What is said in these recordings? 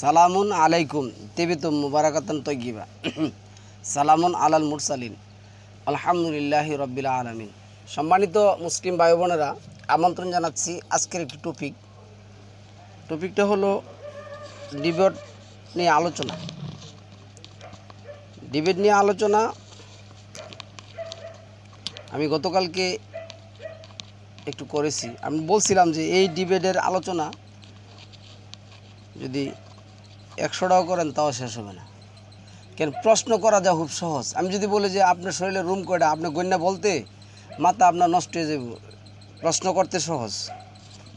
সালামুন আলাইকুম তিবিতুম মুবারাকাতুন তয়্যিবা সালামুন আলাল মুরসালিন আলহামদুলিল্লাহি রাব্বিল আলামিন। সম্মানিত মুসলিম ভাই বোনেরা, আমন্ত্রণ জানাচ্ছি আজকের একটি টপিকটা হলো ডিবেট নিয়ে আলোচনা। আমি গতকালকে একটু করেছি। আমি বলছিলাম যে এই ডিবেটের আলোচনা যদি 100টাও করেন তাও শেষ হবে না। কেন, প্রশ্ন করা যা খুব সহজ। আমি যদি বলি যে আপনার শরীরে রুম কয়টা, আপনি গণ্যা বলতে মাথা আপনার নষ্ট হয়ে যাবে। প্রশ্ন করতে সহজ,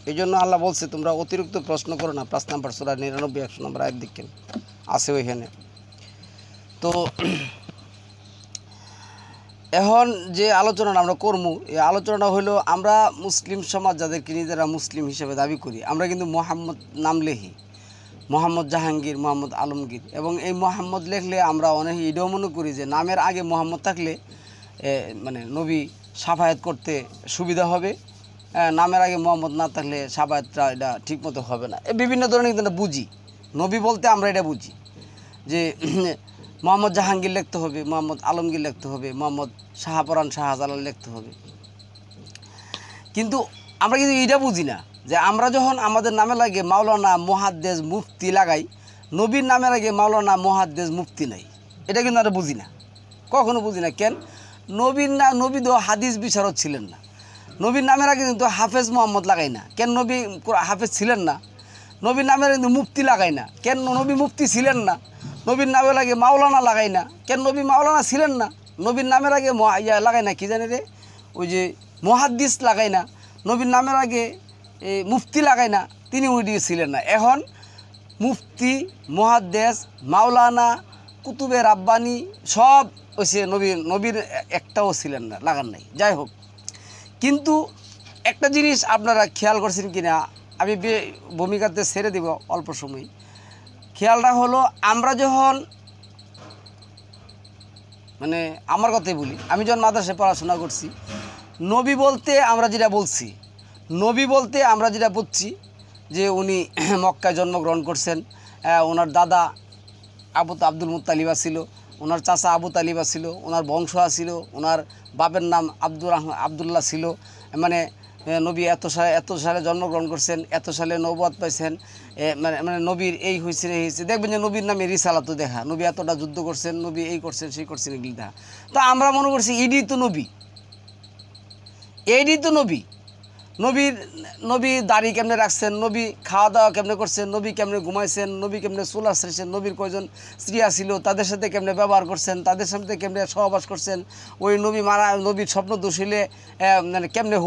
এই জন্য আল্লাহ বলছে তোমরা অতিরিক্ত প্রশ্ন করো না। 5 নম্বর সূরা 99 100 নম্বর আয়াত দেখেন আছে ওইখানে। তো এখন যে আলোচনাটা আমরা করবো, এই আলোচনাটা হলো আমরা মুসলিম সমাজ যাদেরকে নিজেরা মুসলিম হিসেবে দাবি করি, আমরা কিন্তু মোহাম্মদ নাম লেখি, মোহাম্মদ জাহাঙ্গীর, মোহাম্মদ আলমগীর। এবং এই মোহাম্মদ লেখলে আমরা অনেকে এটাও মনে করি যে নামের আগে মোহাম্মদ থাকলে মানে নবী সাফায়াত করতে সুবিধা হবে, নামের আগে মোহাম্মদ না থাকলে সাফায়াতটা এটা ঠিকমতো হবে না। বিভিন্ন ধরনের কিন্তু বুঝি। নবী বলতে আমরা এটা বুঝি যে মোহাম্মদ জাহাঙ্গীর লিখতে হবে, মোহাম্মদ আলমগীর লিখতে হবে, মোহাম্মদ শাহপরান শাহজালাল লিখতে হবে। কিন্তু আমরা কিন্তু এটা বুঝি না যে আমরা যখন আমাদের নামে লাগে মাওলানা, মুহাদ্দিস, মুফতি লাগাই, নবীর নামের আগে মাওলানা, মুহাদ্দিস, মুফতি নাই। এটা কিন্তু আমরা বুঝি না, কখনো বুঝি না। কেন, নবী তো হাদিস বিশারদ ছিলেন না। নবীর নামের আগে কিন্তু হাফেজ মোহাম্মদ লাগাই না। কেন, নবী হাফেজ ছিলেন না। নবীর নামের কিন্তু মুফতি লাগাই না। কেন, নবী মুফতি ছিলেন না। নবীর নামের আগে মাওলানা লাগাই না। কেন, নবী মাওলানা ছিলেন না। নবীর নামের আগে লাগাই না, কি জানি রে, ওই যে মুহাদ্দিস লাগাই না। নবীর নামের আগে মুফতি লাগাই না, তিনি ওইটি ছিলেন না। এখন মুফতি, মুহাদ্দিস, মাওলানা, কুতুবে রাব্বানি সব হচ্ছে নবীর একটাও ছিলেন না, লাগান নাই। যাই হোক, কিন্তু একটা জিনিস আপনারা খেয়াল করছেন কিনা আমি ভূমিকাতে ছেড়ে দিব অল্প সময়। খেয়ালটা হলো, আমরা যখন মানে আমার কথাই বলি, আমি যখন মাদ্রাসায় পড়াশোনা করছি, নবী বলতে আমরা যেটা বুঝছি যে উনি মক্কায় জন্মগ্রহণ করছেন, ওনার দাদা আব্দুল মুত্তালিব ছিল, ওনার চাচা আবু তালিবা ছিল, ওনার বংশ ছিল, ওনার বাপের নাম আবদুল্লাহ ছিল। মানে নবী এত সালে জন্মগ্রহণ করছেন, এত সালে নবুয়ত পাইছেন, মানে নবীর এই হয়েছে। দেখবেন যে নবীর নামে রিসালাতও দেখা, নবী এতটা যুদ্ধ করছেন, নবী এই করছেন সেই করছেন, এগুলি দেখা। তো আমরা মনে করছি এইটি তো নবী দাড়ি কেমনে রাখছেন, নবী খাওয়া দাওয়া কেমনে করছেন, নবী কেমনে ঘুমাইছেন, নবী কেমনে চুল আসছেন, নবীর কয়জন স্ত্রী ছিল, তাদের সাথে কেমনে ব্যবহার করছেন, তাদের সাথে কেমনে সহবাস করছেন, ওই নবীর স্বপ্ন দোষ হইলে মানে কেমনে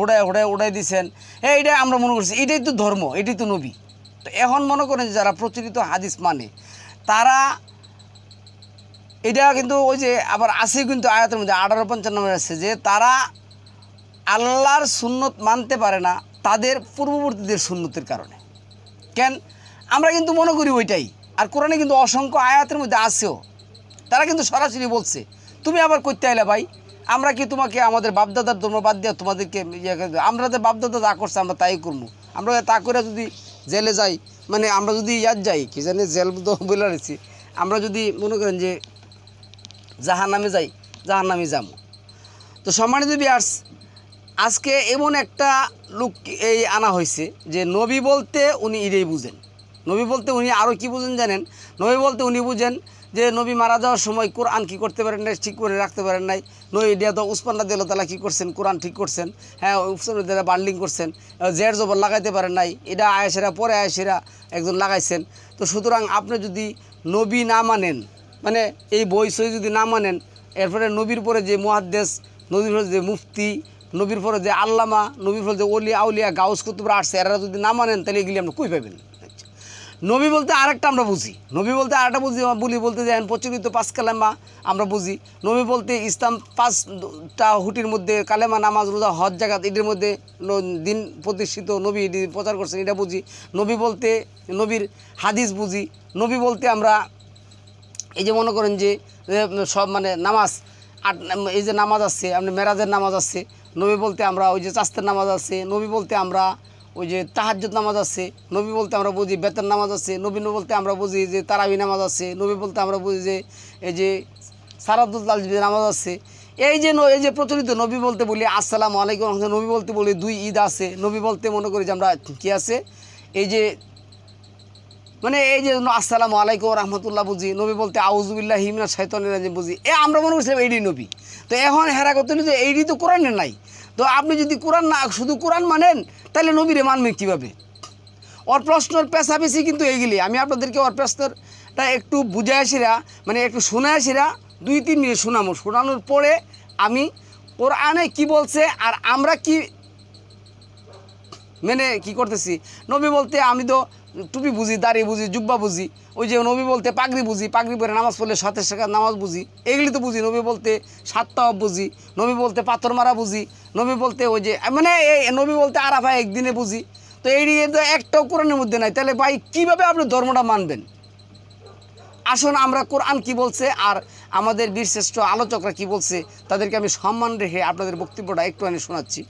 উড়াই দিছেন। এইটাই আমরা মনে করছি এটাই তো ধর্ম, এটাই তো নবী। তো এখন মনে করেন যারা প্রচলিত হাদিস মানে, তারা এটা কিন্তু ওই যে আবার আছে কিন্তু আয়াতের মধ্যে 1855 আছে যে তারা আল্লাহর সুন্নত মানতে পারে না তাদের পূর্ববর্তীদের সুন্নতের কারণে। কেন, আমরা কিন্তু মনে করি ওইটাই। আর কোরআনে কিন্তু অসংখ্য আয়াতের মধ্যে আছেও, তারা কিন্তু সরাসরি বলছে তুমি আবার করতে আইলা ভাই, আমরা কি তোমাকে আমাদের বাপদাদার ধর্ম বাদ দিয়া তোমাদেরকে আমরা যে বাপদাদা যা করছে আমরা তাই করবো। আমরা তা করে যদি জেলে যাই, মানে আমরা যদি যাই, কি জানি জেল তো বলে রয়েছি, আমরা যদি মনে করেন যে জাহান্নামে যাই, জাহান্নামে যাবো। তো সম্মানিত বিয়ার্স, আজকে এমন একটা লোক এই আনা হয়েছে যে নবী বলতে উনি এটাই বুঝেন। নবী বলতে উনি আরও কি বুঝেন জানেন? নবী বলতে উনি বুঝেন যে নবী মারা যাওয়ার সময় কোরআন কী করতে পারেন নাই, ঠিক করে রাখতে পারেন নাই। নবী এটা তো উসমান রাদিয়াল্লাহু তাআলা কী করছেন, কোরআন ঠিক করছেন, হ্যাঁ উসমান রাদিয়াল্লাহু বান্ডিং করছেন, জের জবর লাগাইতে পারেন নাই, এটা পরে আয়েশেরা একজন লাগাইছেন। তো সুতরাং আপনি যদি নবী না মানেন, মানে এই বই সই যদি না মানেন, এরপরে নবীর পরে যে মুহাদ্দিস, নবীর পরে যে মুফতি, নবীর পরে যে আল্লামা, নবীর পরে যে ওলিয়া আউলিয়া গাউস কুতুবরা আসছে, এরা যদি না মানেন তাহলে এগুলি আমরা কই পাবেন। নবী বলতে আরেকটা আমরা বুঝি, বলতে যাই প্রচলিত 5 কালেমা আমরা বুঝি। নবী বলতে ইসলাম 5টা হুটির মধ্যে কালেমা, নামাজ, রোজা, হজ, যাকাত, এটির মধ্যে দিন প্রতিষ্ঠিত, নবী এটি প্রচার করছেন, এটা বুঝি। নবী বলতে নবীর হাদিস বুঝি। নবী বলতে আমরা এই যে মনে করেন যে সব মানে নামাজ, এই যে নামাজ আছে, আপনি মেরাজের নামাজ আছে। নবী বলতে আমরা ওই যে চাস্তের নামাজ আছে। নবী বলতে আমরা ওই যে তাহাজ্জুদ নামাজ আছে, নবী বলতে আমরা বুঝি বেতন নামাজ আছে, নবী বলতে আমরা বুঝি যে তারাবি নামাজ আছে, নবী বলতে আমরা বুঝি যে এই যে সারাতুল নামাজ আছে। এই যে প্রচলিত নবী বলতে বলি আসসালামু আলাইকুম, নবী বলতে বলি 2 ঈদ আছে, নবী বলতে মনে করি যে আমরা কী আছে এই যে মানে এই যে আসসালামু আলাইকুম রহমতুল্লাহ বুঝি, নবী বলতে আউযুবিল্লাহি মিনাশ শাইতানির রাজিম বুঝি, আমরা মনে করছিলাম এইডি নবী। তো এখন হেরা করতে যে এইডি তো কোরআনে নাই। তো আপনি যদি কোরআন না শুধু কোরআন মানেন তাহলে নবীরে মানবেন কীভাবে? ওর প্রশ্নের পেছাপেছি কিন্তু এইগুলি আমি আপনাদেরকে ওর প্রশ্নটা একটু বুঝে আসিরা মানে একটু শুনে আসিরা 2-3 মিনিট শোনানোর পরে আমি কোরআনে কি বলছে আর আমরা কি মেনে কি করতেছি। নবী বলতে আমি তো টুপি বুঝি, দাড়ি বুঝি, জুব্বা বুঝি, ওই যে নবী বলতে পাগড়ি বুঝি, পাগড়ি পরে নামাজ পড়লে 7 রাকাত নামাজ বুঝি, এগুলি তো বুঝি। নবী বলতে 7 তাওয়াফ বুঝি, নবী বলতে পাথর মারা বুঝি, নবী বলতে ওই যে মানে এই নবী বলতে আরাফা একদিনে বুঝি। তো এই তো একটাও কোরআনের মধ্যে নাই, তাহলে ভাই কীভাবে আপনি ধর্মটা মানবেন? আসুন আমরা কোরআন কি বলছে আর আমাদের বীরশ্রেষ্ঠ আলোচকরা কি বলছে তাদেরকে আমি সম্মান রেখে আপনাদের বক্তব্যটা একটুখানি শোনাচ্ছি।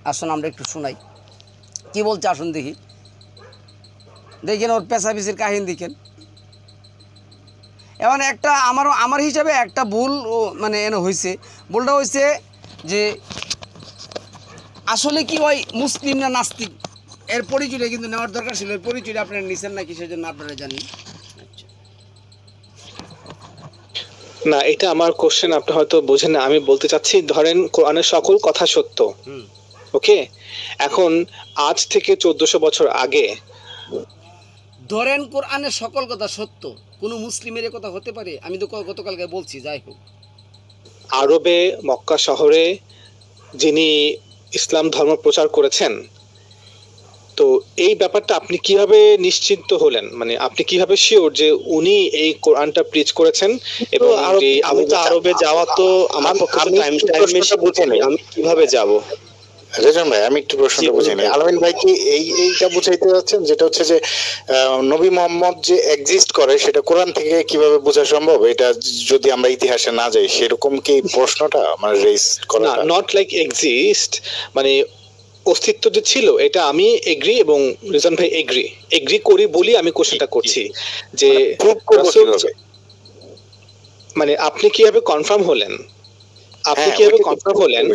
আসুন আমরা একটু শোনাই কি বলছে। আসুন দেখি, দেখেন ওর পেশাপিসির কাহিনী দেখেন। এমন একটা আমার হিসাবে একটা ভুল মানে এনে হয়েছে। ভুলটা হয়েছে যে আসলে কি ওই মুসলিম না নাস্তিক এর পরিচয়টা কিন্তু নেওয়ার দরকার ছিল। এর পরিচয়টা আপনারা নিছেন না কিসের জন্য আপনারা জানেন না? এটা আমার কোশ্চেন আপনি হয়তো বোঝেন না। আমি বলতে চাচ্ছি ধরেন কোরআনের সকল কথা সত্য, ওকে? এখন আজ থেকে 1400 বছর আগে ধরেন কোরআনের সকল কথা সত্য, কোনো মুসলিমের কথা হতে পারে? আমি তো গতকালকে বলছি। যাই হোক, আরবে মক্কা শহরে যিনি ইসলাম ধর্ম প্রচার করেছেন, তো এই ব্যাপারটা আপনি কিভাবে নিশ্চিন্ত হলেন? মানে আপনি কিভাবে শিওর যে উনি এই কোরআনটা প্রিচ করেছেন? এবং আমি তো আরবে যাওয়া তো আমার পক্ষে টাইম বুঝে নেই, আমি কিভাবে যাব? রেজন ভাই, আমি একটু প্রশ্নটা বুঝে নিই। আলামিন ভাই কি এইটা বুঝাইতে যাচ্ছেন যেটা হচ্ছে যে নবী মোহাম্মদ যে এক্সিস্ট করে সেটা কোরআন থেকে কিভাবে বোঝা সম্ভব? এটা যদি আমরা ইতিহাসে না যাই, সেরকম কি প্রশ্নটা মানে রেজ করা? না, নট লাইক এক্সিস্ট, মানে অস্তিত্ব যে ছিল এটা আমি এগ্রি এবং রিজন ভাই এগ্রি করি বলি আমি কোশ্চেনটা করছি যে মানে আপনি কিভাবে কনফার্ম হলেন? আপনি কিভাবে কনফার্ম হলেন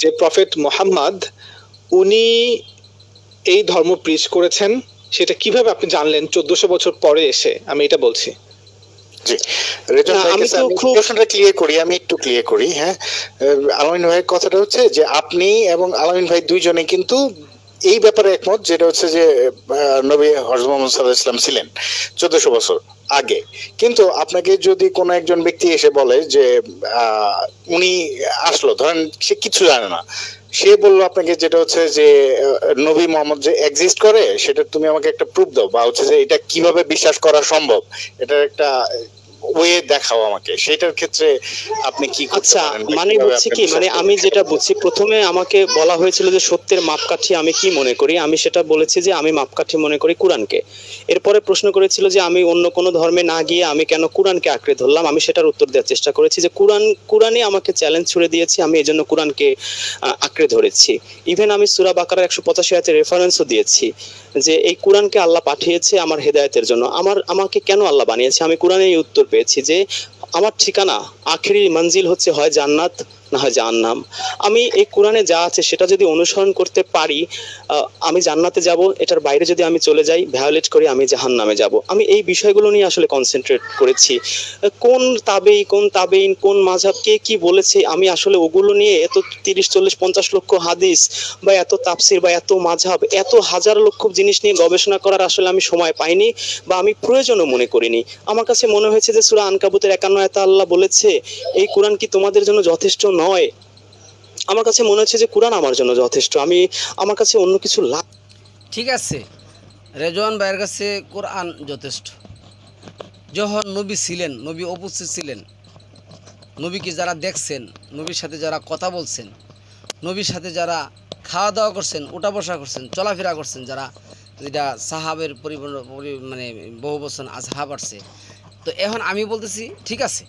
যে প্রফেট মুহাম্মদ উনি এই ধর্ম প্রিচ করেছেন? সেটা কিভাবে আপনি জানলেন 1400 বছর পরে এসে? আমি এটা বলছি। জি, রেজন ভাই, আমি প্রশ্নটা আমি একটু ক্লিয়ার করি। হ্যাঁ, আলামিন ভাইয়ের কথাটা হচ্ছে যে আপনি এবং আলামিন ভাই দুইজনে কিন্তু এই ব্যাপারে একমত, যেটা হচ্ছে যে নবী হযরত মুহাম্মদ সাল্লাল্লাহু আলাইহি ওয়াসাল্লাম ছিলেন 1400 বছর আগে। কিন্তু আপনাকে যদি কোনো একজন ব্যক্তি এসে বলে যে উনি আসলো, ধরেন সে কিছু জানে না, সে বললো আপনাকে যেটা হচ্ছে যে নবী মোহাম্মদ যে এক্সিস্ট করে সেটা তুমি আমাকে একটা প্রুফ দাও, বা হচ্ছে যে এটা কিভাবে বিশ্বাস করা সম্ভব এটার একটা ওয়ে দেখাও আমাকে, সেটার ক্ষেত্রে আপনি কি করতে পারেন? মানে হচ্ছে কি, মানে আমি যেটা বুঝছি, প্রথমে আমাকে বলা হয়েছিল যে সত্যের মাপকাঠি আমি কি মনে করি, আমি সেটা বলেছি যে আমি মাপকাঠি মনে করি কোরআনকে। এরপরে প্রশ্ন করেছিল যে আমি অন্য কোনো ধর্মে না গিয়ে আমি কেন কোরআনকে আঁকড়ে ধরলাম, আমি সেটার উত্তর দেওয়ার চেষ্টা করেছি যে কোরআনই আমাকে চ্যালেঞ্জ ছুড়ে দিয়েছে, আমি এই জন্য কোরআনকে আঁকড়ে ধরেছি। ইভেন আমি সূরা বাকারার 185 আয়াতের রেফারেন্সও দিয়েছি যে এই কোরআনকে আল্লাহ পাঠিয়েছে আমার হেদায়েতের জন্য। আমাকে কেন আল্লাহ বানিয়েছে? আমি কোরআনে এই উত্তর পেয়েছি যে আমার ঠিকানা আখেরি মঞ্জিল হচ্ছে হয় জান্নাত না হয় জাহান্নাম। আমি এই কোরআনে যা আছে সেটা যদি অনুসরণ করতে পারি আমি জান্নাতে যাব, এটার বাইরে যদি আমি চলে যাই ভায়োলেট করি আমি জাহান্নামে যাব। আমি এই বিষয়গুলো নিয়ে আসলে কনসেন্ট্রেট করেছি। কোন তাবেইন কোন মাযহাব কে কি বলেছে আমি আসলে ওগুলো নিয়ে এত 30 40 50 লক্ষ হাদিস বা এত তাফসির বা এত মাযহাব এত হাজার লক্ষ জিনিস নিয়ে গবেষণা করার আসলে আমি সময় পাইনি বা আমি প্রয়োজনও মনে করিনি। আমার কাছে মনে হয়েছে যে সূরা আনকাবুতের 51 আয়াতে আল্লাহ বলেছে এই কোরআন কি তোমাদের জন্য যথেষ্ট নয়? আমার কাছে মনে হচ্ছে যে কোরআন আমার জন্য যথেষ্ট, আমার কাছে অন্য কিছু ঠিক আছে। রেজওয়ান ভাইয়ের কাছে কোরআন যথেষ্ট। যখন নবী ছিলেন, নবী উপস্থিত ছিলেন, নবীকে যারা দেখছেন, নবীর সাথে যারা কথা বলছেন, নবীর সাথে যারা খাওয়া দাওয়া করছেন, উঠা বসা করছেন, চলাফেরা করছেন, যারা যেটা সাহাবের মানে বহু বছর আসহাব আসছে। তো এখন আমি বলতেছি ঠিক আছে,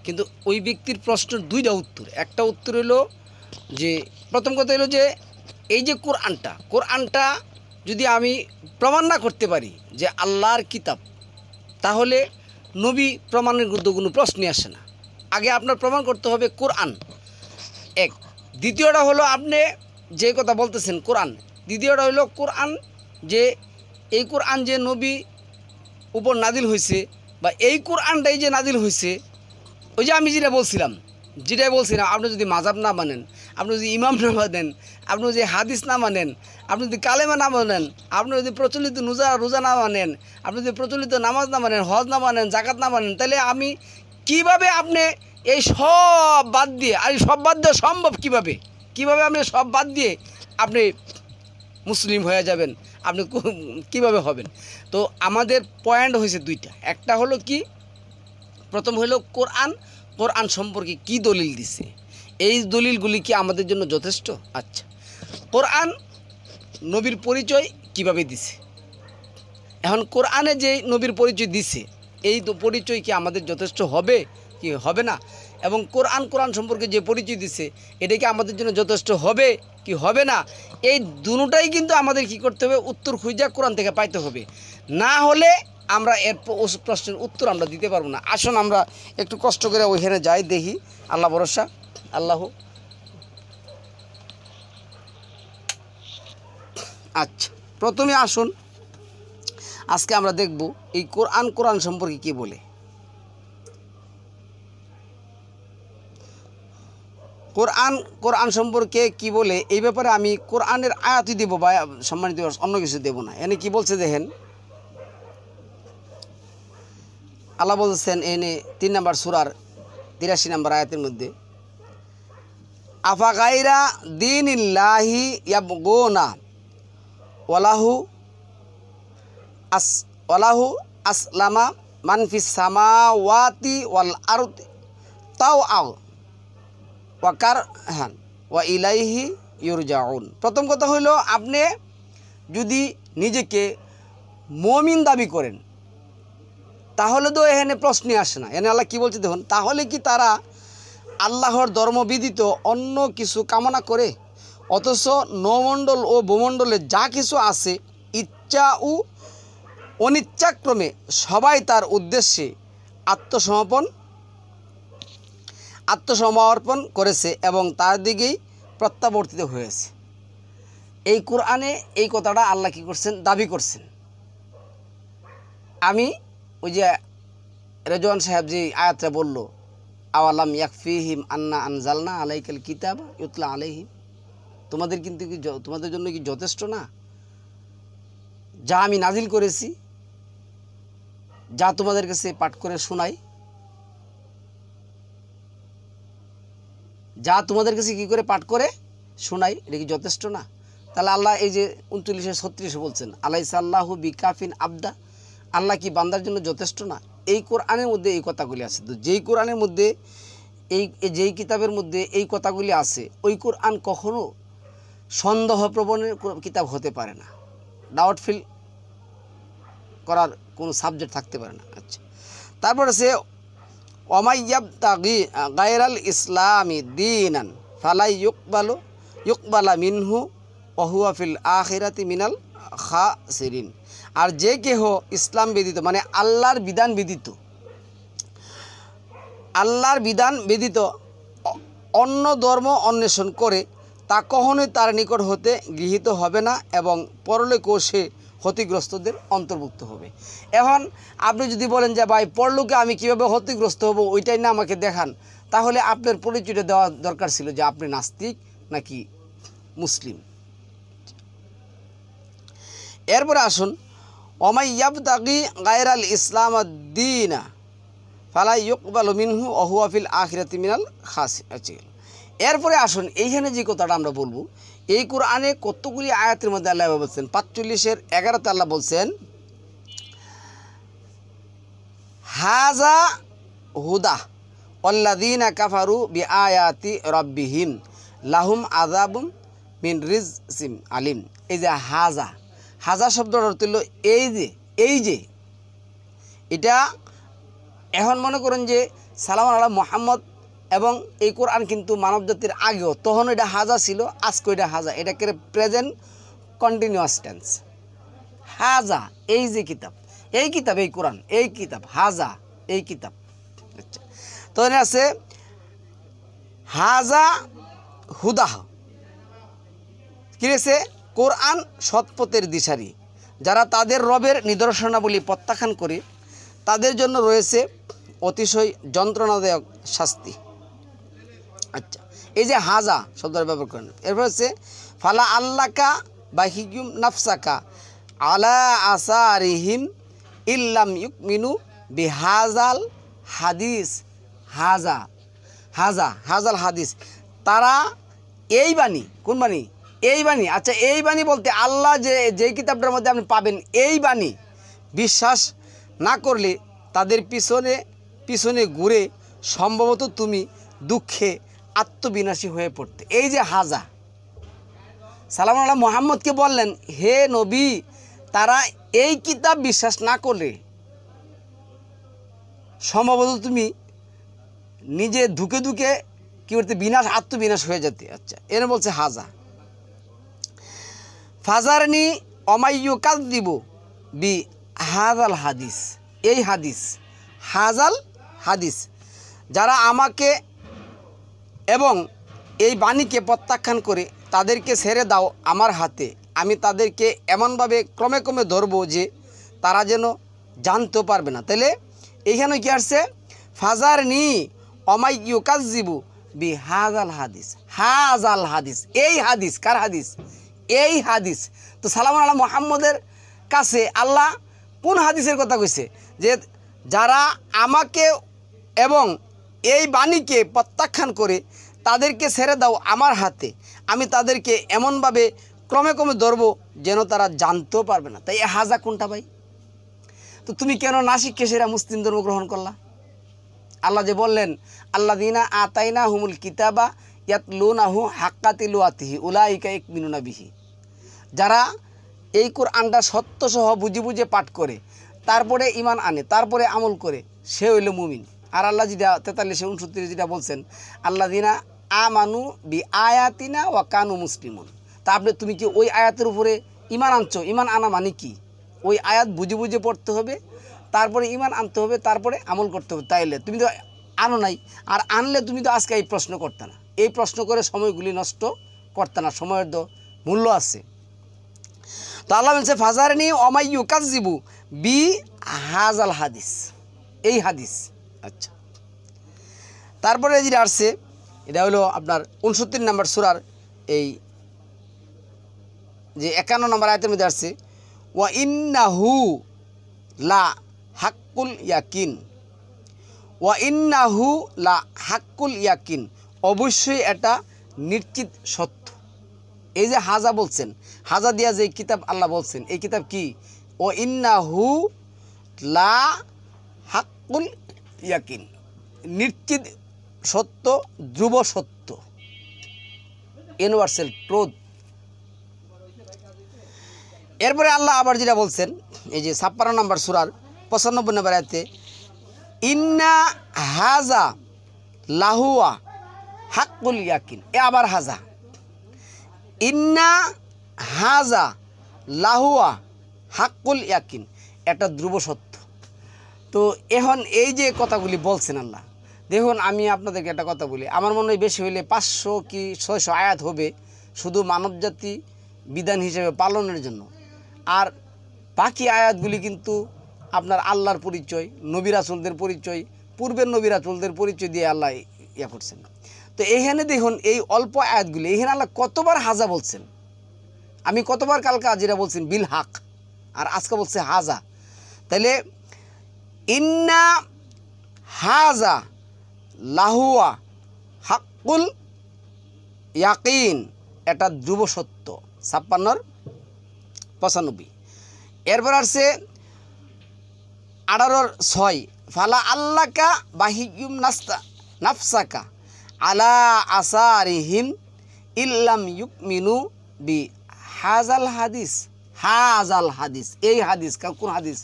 কিন্তু ওই ব্যক্তির প্রশ্নের 2টা উত্তর। একটা উত্তর হলো যে প্রথম কথা হলো যে এই যে কোরআনটা যদি আমি প্রমাণ না করতে পারি যে আল্লাহর কিতাব, তাহলে নবী প্রমাণের কোনো প্রশ্নই আসে না। আগে আপনার প্রমাণ করতে হবে কোরআন এক। দ্বিতীয়টা হলো আপনি যে কথা বলতেছেন কোরআন। দ্বিতীয়টা হলো কোরআন, যে এই কোরআন যে নবী উপর নাজিল হয়েছে, বা এই কোরআনটাই যে নাজিল হয়েছে, ওই যে আমি যেটাই বলছিলাম আপনি যদি মাযহাব না মানেন, আপনি যদি ইমাম না মানেন, আপনি যদি হাদিস না মানেন, আপনি যদি কালেমা না মানেন, আপনি যদি প্রচলিত রোজা না মানেন, আপনি যদি প্রচলিত নামাজ না মানেন, হজ না মানেন, জাকাত না মানেন, তাহলে আমি কিভাবে আপনি এই সব বাদ দিয়ে, আর সব বাদ দেওয়া সম্ভব কিভাবে আপনি সব বাদ দিয়ে আপনি মুসলিম হয়ে যাবেন? আপনি কিভাবে হবেন? তো আমাদের পয়েন্ট হয়েছে দুইটা। একটা হলো কি, প্রথম হলো কোরআন সম্পর্কে কি দলিল দিছে, এই দলিলগুলি কি আমাদের জন্য যথেষ্ট? আচ্ছা, কোরআন নবীর পরিচয় কিভাবে দিছে? এখন কোরআনে যে নবীর পরিচয় দিছে, এই পরিচয় কি আমাদের যথেষ্ট হবে কি হবে না? এবং কোরআন সম্পর্কে যে পরিচয় দিছে, এটা কি আমাদের জন্য যথেষ্ট হবে কি হবে না? এই দুটোটাই কিন্তু আমাদের কি করতে হবে, উত্তর খুঁজে কোরআন থেকে পাইতে হবে। না হলে আমরা এর প্রশ্নের উত্তর আমরা দিতে পারবো না। আসুন আমরা একটু কষ্ট করে ওইখানে যাই, দেখি। আল্লাহ ভরসা। আল্লাহ। আচ্ছা, প্রথমে আসুন আজকে আমরা দেখব এই কোরআন সম্পর্কে কি বলে। কোরআন সম্পর্কে কি বলে, এই ব্যাপারে আমি কোরআনের আয়াতই দেব বা সম্মানিত অন্য কিছু দেব না। এনে কি বলছে দেখেন, আল্লাহ বলছেন এনে 3 নম্বর সূরার 83 নম্বর আয়াতের মধ্যে, আফা গায়রা দীনিল্লাহি ইয়াবগুনা ওয়ালাহু আসলামা মান ফিস সামাওয়াতি ওয়াল আরদি তাওআন ওয়া কারহান ওয়া ইলাইহি ইউরজাউন। প্রথম কথা হলো, আপনি যদি নিজেকে মুমিন দাবি করেন, তাহলে তো এখানে প্রশ্নই আসে না। এখানে আল্লাহ কি বলছে দেখুন, তাহলে কি তারা আল্লাহর ধর্ম ব্যতীত অন্য কিছু কামনা করে, অথচ নমণ্ডল ও ভূমণ্ডলে যা কিছু আছে ইচ্ছা ও অনিচ্ছাক্রমে সবাই তার উদ্দেশ্যে আত্মসমর্পণ করেছে এবং তার দিকেই প্রত্যাবর্তিত হয়েছে। এই কোরআনে এই কথাটা আল্লাহ কি করছেন, দাবি করছেন। আমি ওই যে রেজওয়ান সাহেব যে আয়াতটা বলল, আওয়ালাম ইয়াকফিহিম আন্না আনজালনা আলাইকাল কিতাব ইউতলা আলাইহিম, তোমাদের জন্য কি যথেষ্ট না যা আমি নাজিল করেছি, যা তোমাদের কাছে পাঠ করে শোনাই, যা তোমাদের কাছে কি করে পাঠ করে শোনাই, এটা কি যথেষ্ট না? তাহলে আল্লাহ এই যে 39-36 বলছেন, আলাইসা আল্লাহু বিকাফিন আবদা, আল্লাহ কি বান্দার জন্য যথেষ্ট না? এই কোরআনের মধ্যে এই কথাগুলি আছে। তো যেই কোরআনের মধ্যে যেই কিতাবের মধ্যে এই কথাগুলি আছে, ওই কোরআন কখনো সন্দেহপ্রবণের কিতাব হতে পারে না, ডাউটফুল করার কোনো সাবজেক্ট থাকতে পারে না। আচ্ছা, তারপরে সে ওমাইয়াবতাগি গায়রাল ইসলামি দীনান ফালাই ইউকবালা মিনহু ওয়া হুয়া ফিল আখিরাতি মিনাল খাসিরিন। আর যে কেহ ইসলাম ব্যতীত, মানে আল্লাহর বিধান ব্যতীত অন্য ধর্ম অন্বেষণ করে, তা কখনোই তার নিকট হতে গৃহীত হবে না এবং পরলোকেও সে ক্ষতিগ্রস্তদের অন্তর্ভুক্ত হবে। এখন আপনি যদি বলেন যে ভাই পরলোকে আমি কীভাবে ক্ষতিগ্রস্ত হব, ওইটাই না আমাকে দেখান, তাহলে আপনার পরিচয়টা দেওয়া দরকার ছিল যে আপনি নাস্তিক নাকি মুসলিম। এরপরে আসুন, ওমাইয়াবতাগি গায়রাল ইসলাম দ্বীনা ফালা ইউকবালু মিনহু ওয়া হুয়া ফিল আখিরাতি মিনাল খাসিরিন। এরপরে আসুন, এইখানে যে কথাটা আমরা বলবো, এই কোরআনে কতগুলি আয়াতের মধ্যে আল্লাহ বলছেন, 45-11 আল্লাহ বলছেন, হাজা হুদা আল্লাযীনা কাফারু বিআয়াতি রাব্বিহিম লাহুম আযাবুম মিন রিজসিম আলিম। এই যে হাজা শব্দটার অর্থ হলো এই যে এটা। এখন মনে করেন যে সালাম আলাইহি মুহাম্মদ এবং এই কোরআন কিন্তু মানব জাতির আগেও, তখন এটা হাজা ছিল, আজকে এটা হাজা, এটাকে প্রেজেন্ট কন্টিনিউয়াস টেন্স। হাজা এই যে কিতাব, এই কিতাব এই কোরআন, এই কিতাব হাজা এই কিতাব। আচ্ছা, তো এখানে আছে হাজা হুদাহ, কি রয়েছে? কোরআন সৎপথের দিশারি, যারা তাদের রবের নিদর্শনাবলী প্রত্যাখ্যান করে তাদের জন্য রয়েছে অতিশয় যন্ত্রণাদায়ক শাস্তি। আচ্ছা, এই যে হাজা শব্দটা ব্যবহার করেন, এরপর হচ্ছে ফালা আল্লাকা বাহিকুম নাফসাকা আলা আসারিহিম ইল্লাম ইউকমিনু বিহাজাল হাদিস। হাজা হাজা হাজাল হাদিস, তারা এই বাণী, কোন বাণী? এই বাণী। আচ্ছা, এই বাণী বলতে আল্লাহ যেই কিতাবটার মধ্যে আপনি পাবেন এই বাণী বিশ্বাস না করলে তাদের পিছনে পিছনে ঘুরে সম্ভবত তুমি দুঃখে আত্মবিনাশী হয়ে পড়তে। এই যে হাজা, সালাম আল্লাহ মুহাম্মদকে বললেন, হে নবী, তারা এই কিতাব বিশ্বাস না করলে সম্ভবত তুমি নিজে ধুকে ধুকে কি করতে? বিনাশ, আত্মবিনাশ হয়ে যেতে। আচ্ছা, এর বলছে হাজা। ফাজারনি অমাইয়ু কাজ দিব বি হাজাল হাদিস, এই হাদিস হাজাল হাদিস, যারা আমাকে এবং এই বাণীকে প্রত্যাখ্যান করে তাদেরকে ছেড়ে দাও আমার হাতে, আমি তাদেরকে এমনভাবে ক্রমে ক্রমে ধরবো যে তারা যেন জানতেও পারবে না। তাহলে এইখানে কি আসছে? ফাজারনি অমাইয়ু কাজ দিব বি হাজাল হাদিস, হাজাল হাদিস, এই হাদিস। কার হাদিস? এই হাদিস। তো সালাম আল্লাহ মুহাম্মদের কাছে আল্লাহ কোন হাদিসের কথা কইছে? যে যারা আমাকে এবং এই বাণীকে প্রত্যাখ্যান করে তাদেরকে ছেড়ে দাও আমার হাতে, আমি তাদেরকে এমনভাবে ক্রমে ক্রমে ধরবো যেন তারা জানতেও পারবে না। তাই এ হাজা কোনটা ভাই? তো তুমি কেন নাসিককে সেরা মুসলিম ধর্ম গ্রহণ করলা? আল্লাহ যে বললেন, আল্লাযীনা আতাইনা হুমুল কিতাবা ইয়াতলুনাহু হাক্কা তিলাওয়াতিহি উলাইকা ইউমিনুনা বিহি, যারা এই কোরআনটা সত্যসহ বুঝে বুঝে পাঠ করে তারপরে ঈমান আনে, তারপরে আমল করে, সে হইল মুমিন। আর আল্লাহ যেটা 43-69 যেটা বলছেন, আল্লাযীনা আমানু বি আয়াতিনা ওয়া কানু মুসলিমুন। তা তুমি কি ওই আয়াতের উপরে ঈমান আনছো? ঈমান আনা মানে কি? ওই আয়াত বুঝে বুঝে পড়তে হবে, তারপরে ঈমান আনতে হবে, তারপরে আমল করতে হবে। তাইলে তুমি তো আনো নাই, আর আনলে তুমি তো আজকে এই প্রশ্ন করতে না, এই প্রশ্ন করে সময়গুলি নষ্ট করতে না, সময়ের তো মূল্য আছে। তো আল্লাহ বলছে ফাজারনি অমাইয়ু কাযিবু বি হাজাল হাদিস, এই হাদিস। আচ্ছা, তারপরে যেটা আসছে এটা হলো আপনার 69 নম্বর সূরার এই যে 51 নম্বর আয়াতের মধ্যে আসছে, ওয়া ইন্নাহু লা হাক্কুল ইয়াকিন, ওয়া ইন্নাহু লা হাক্কুল ইয়াকিন, অবশ্যই এটা নিশ্চিত সত্য। এই যে হাজা বলছেন, হাজা দিয়া যে কিতাব আল্লাহ বলছেন, এই কিতাব কি? ও ইন্নাহু লা হাক্কুল ইয়াকিন, নিশ্চিত সত্য, ধ্রুব সত্য, ইউনিভার্সাল ট্রুথ। এরপরে আল্লাহ আবার যেটা বলছেন এই যে 56 নম্বর সূরার 95 নম্বর আয়াতে, ইন্না হাজা লাহুয়া হাক্কুল ইয়াকিন, এ আবার হাজা, ইন্না হাজা লাহুয়া হাক্কুল ইয়াকিন, এটা ধ্রুব সত্য। তো এখন এই যে কথাগুলি বলছেন আল্লাহ, দেখুন আমি আপনাদেরকে একটা কথা বলি, আমার মনে হয় বেশি হইলে 500 কি 600 আয়াত হবে শুধু মানবজাতি বিধান হিসেবে পালনের জন্য, আর বাকি আয়াতগুলি কিন্তু আপনার আল্লাহর পরিচয়, নবী রাসূলদের পরিচয়, পূর্বের নবী রাসূলদের পরিচয় দিয়ে আল্লাহ ইয়া করছেন। তো এইখানে দেখুন এই অল্প আয়াতগুলি, এখানে আল্লাহ কতবার হাজা বলছেন, আমি কতবার কালকে যেটা বলছেন বিল হাক, আর আজকে বলছে হাজা। তাহলে ইন্না হাজা লাহুয়া হাক্কুল ইয়াকিন, এটা ধ্রুব সত্য, 56-95। এরপর আসছে 18-6, ফালা আল্লাকা বাহিকুম নাফসাকা আলা আসারিহিম ইল্লাম ইউকমিনু বি হাজাল হাদিস, হাজাল হাদিস, এই হাদিস। কোন হাদিস?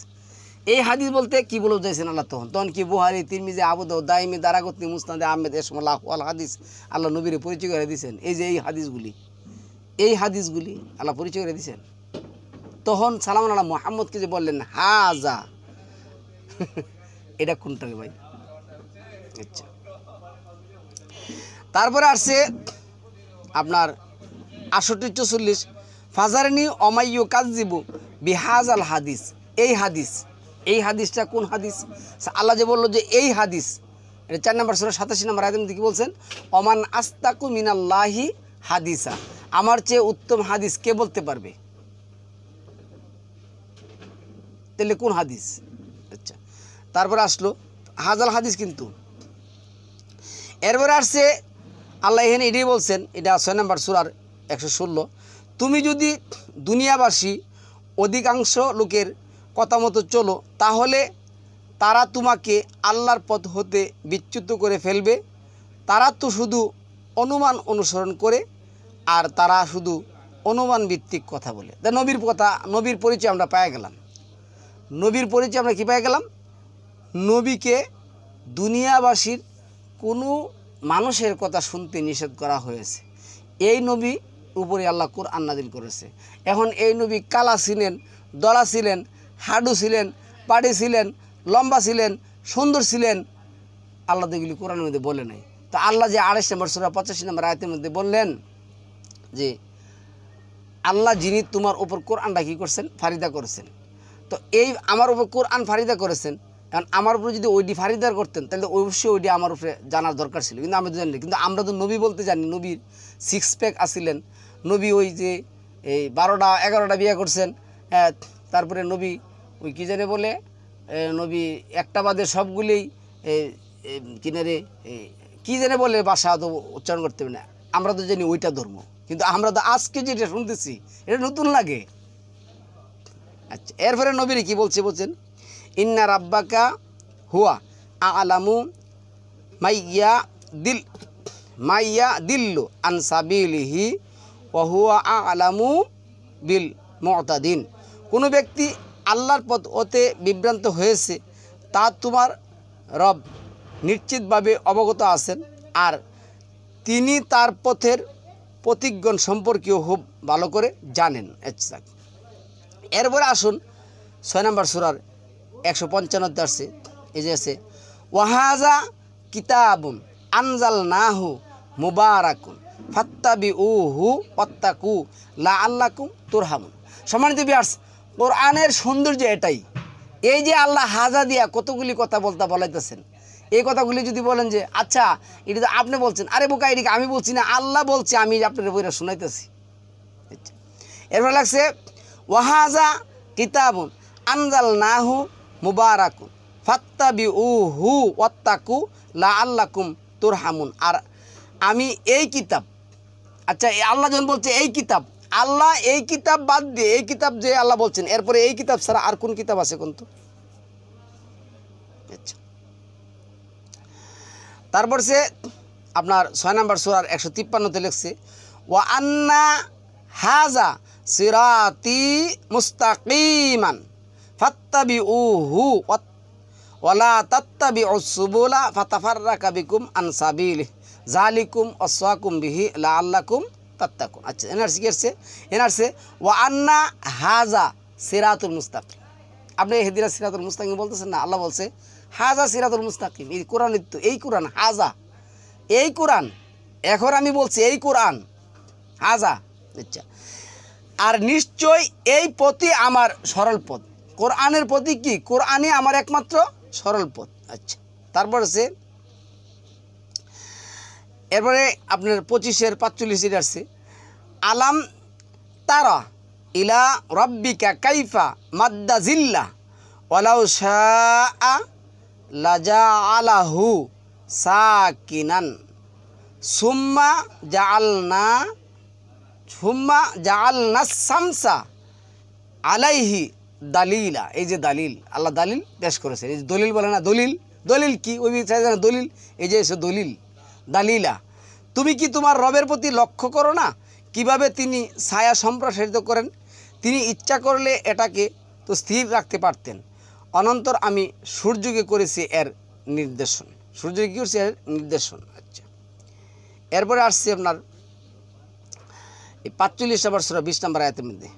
এই হাদিস বলতে কি বলে যাইছেন আল্লাহ? তখন কি বুহারি, তিরমিজি, আবু দাউদ, দাইমি, দারাকুতনি, মুসনাদে আহমেদ, এসমুল্লাহ আল হাদিস আল্লাহ নবীরে পরিচয় করে দিয়েছেন। এই যে এই হাদিসগুলি, এই হাদিসগুলি আল্লাহ পরিচয় করে দিয়েছেন। তখন সালামুন আলা মুহাম্মদকে যে বললেন হাজা, এটা কোনটা রে ভাই? আচ্ছা, তারপরে আসছে আপনার 68-44 ফাজারনি অমাইয়ু কাজিবু বিহাজাল হাদিস। এই হাদিসটা কোন হাদিস? আল্লাহ যে বললো যে এই হাদিস, এটা 4 নম্বর সূরা 87 নম্বর আয়াতের মধ্যে কি বলছেন? অমান আস্তাকু মিনাল্লাহি হাদিসা, আমার চেয়ে উত্তম হাদিস কে বলতে পারবে? তাহলে কোন হাদিস? আচ্ছা, তারপরে আসলো হাজাল হাদিস। কিন্তু এরপরে আসছে আল্লাহ এখানে এটাই বলছেন, এটা 6 নম্বর সূরার 116, তুমি যদি দুনিয়াবাসী অধিকাংশ লোকের কথা মতো চলো তাহলে তারা তোমাকে আল্লাহর পথ হতে বিচ্যুত করে ফেলবে। তারা তো শুধু অনুমান অনুসরণ করে, আর তারা শুধু অনুমান ভিত্তিক কথা বলে। তা নবীর কথা, নবীর পরিচয় আমরা পেয়ে গেলাম। নবীর পরিচয় আমরা কী পেয়ে গেলাম? নবীকে দুনিয়াবাসীর কোনো মানুষের কথা শুনতে নিষেধ করা হয়েছে। এই নবী উপরে আল্লাহ কুরআন নাযিল করেছে। এখন এই নবী কালা ছিলেন, দলা ছিলেন, হাডু ছিলেন, পাড়ি ছিলেন, লম্বা ছিলেন, সুন্দর ছিলেন, আল্লাহ তো এগুলি কোরআনের মধ্যে বলে নাই। তো আল্লাহ যে 28 নম্বর সূরা 85 নম্বর আয়াতের মধ্যে বললেন যে আল্লাহ যিনি তোমার উপর কোরআনটা কী করছেন? ফারিদা করেছেন। তো এই আমার উপর কোরআন ফারিদা করেছেন, এখন আমার উপরে যদি ওইটি ফারিদার করতেন তাহলে অবশ্যই ওইটি আমার উপরে জানার দরকার ছিল, কিন্তু আমি তো জানি। কিন্তু আমরা তো নবী বলতে জানি, নবীর 6 প্যাক আসছিলেন, নবী ওই যে এই 12টা-11টা বিয়ে করছেন, তারপরে নবী ওই কী জানে বলে, নবী একটা বাদে সবগুলোই কিনারে কী জানে বলে, ভাষা তো উচ্চারণ করতে হবে না, আমরা তো জানি ওইটা ধর্ম। কিন্তু আমরা তো আজকে যেটা শুনতেছি এটা নতুন লাগে। আচ্ছা, এরপরে নবীর কি বলছে? বলছেন ইন্না রাব্বাকা হুয়া আলামু মাইয়া দিল্লু আন সাবিলিহি ওয়া হুয়া আলামু বিল মুতাদিন। কোনো ব্যক্তি আল্লাহর পথ হতে বিভ্রান্ত হয়েছে তা তোমার রব নিশ্চিতভাবে অবগত আছেন, আর তিনি তার পথের প্রতিজ্ঞণ সম্পর্কেও খুব ভালো করে জানেন। আচ্ছা, এরপরে আসুন 6 নম্বর সূরার 155 আসছে, এই যে আছে ওয়াহাজা কিতাবুন আনজালনাহু মুবারাকুন ফাত্তাবিউহু ওয়াত্তাকু লাআল্লাকুম তুরহামুন। সম্মানিত ভিউয়ার্স, কোরআনের সৌন্দর্য এটাই। এই যে আল্লাহ হাজা দিয়া কতগুলি কথা বলাইতেছেন, এই কথাগুলি যদি বলেন যে আচ্ছা এটা তো আপনি বলছেন, আরে বোকা এদিকে আমি বলছি না, আল্লাহ বলছে, আমি আপনার বইটা শোনাইতেছি। আচ্ছা, এরপর লাগছে ওয়াহাজা কিতাবুন আনজালনাহু মুবারাকুন ফাত্তাবিউহু ওয়াত্তাকু লাআল্লাকুম তুরহামুন। আর আমি এই কিতাব, আচ্ছা আল্লাহ যখন বলছে এই কিতাব, আল্লাহ এই কিতাব বাদ দিয়ে, এই কিতাব যে আল্লাহ বলছেন, এরপরে এই কিতাব ছাড়া আর কোন কিতাব আছে কোন তো? আচ্ছা, তারপর সে আপনার 6 নম্বর সূরার 153-তে লিখছে ওয়া আন্না হাজা সিরাতি মুস্তাকিমান ফাত্তাবিউহু ওয়ালা তাত্তাবিউস সুবুলা ফাতাফাররাকা বিকুম আন সাবিলিহি যালিকুম ওয়াসাকুম বিহি লাআল্লাকুম তাত্তাকুন। আচ্ছা, এনআরসি কি আছে? এনআরসি ওয়া আন্না হাজা সিরাতুল মুস্তাকিম। আপনি হেদিনা সিরাতুল মুস্তাকিম বলতেছেন না, আল্লাহ বলছে হাজা সিরাতুল মুস্তাকিম। এই কোরআন, তো এই কোরআন হাজা, এই কোরআন, এখন আমি বলছি এই কোরআন হাজা। আচ্ছা, আর নিশ্চয় এই পথই আমার সরল পথ। কোরআনের প্রতি কি? কোরআনই আমার একমাত্র সরল পথ। আচ্ছা, তারপর আছে এরপরে আপনার 25-45 আসছে আলাম তারা ইলা রব্বিকা কাইফা মাদ্দা জিল্লা ওয়ালাউ শাআ লাজাআলাহু সাকিনান সুম্মা জাআলনা শামসা আলাইহি দালিলা। এই যে দালিল, আল্লাহ দালিল পেশ করেছে। এই যে দলিল বলে না, দলিল কি? ওই দলিল, এই যে দলিল দালিলা। তুমি কি তোমার রবের প্রতি লক্ষ্য করো না কিভাবে তিনি ছায়া সম্প্রসারিত করেন? তিনি ইচ্ছা করলে এটাকে তো স্থির রাখতে পারতেন। অনন্তর আমি সূর্যকে করেছি এর নির্দেশন। সূর্যকে কী করছে? এর নির্দেশন। আচ্ছা, এরপরে আসছে আপনার এই 45 নম্বর সূরা 20 নম্বর আয়াতের মধ্যে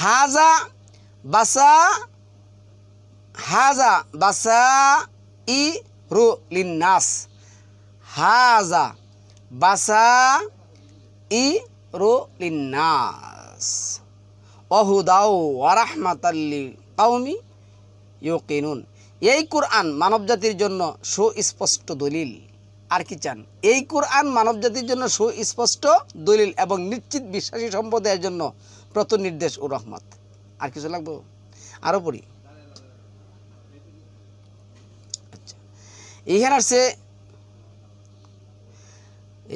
হাজা বাসা হাজা বাসা ই রু লিন্নাস, হাজা বাসা ই রু লিন্নাস অহুদাও ওয়া রাহমাতাল্লিল কাওমি ইউকিনুন। এই কোরআন মানবজাতির জন্য সুস্পষ্ট দলিল। আর কি চান? এই কোরআন মানবজাতির জন্য সুস্পষ্ট দলিল এবং নিশ্চিত বিশ্বাসী সম্প্রদায়ের জন্য প্রত নির্দেশ ও রহমত। আর কিছু লাগবে? আরও পড়ি। আচ্ছা, এইখানে আসছে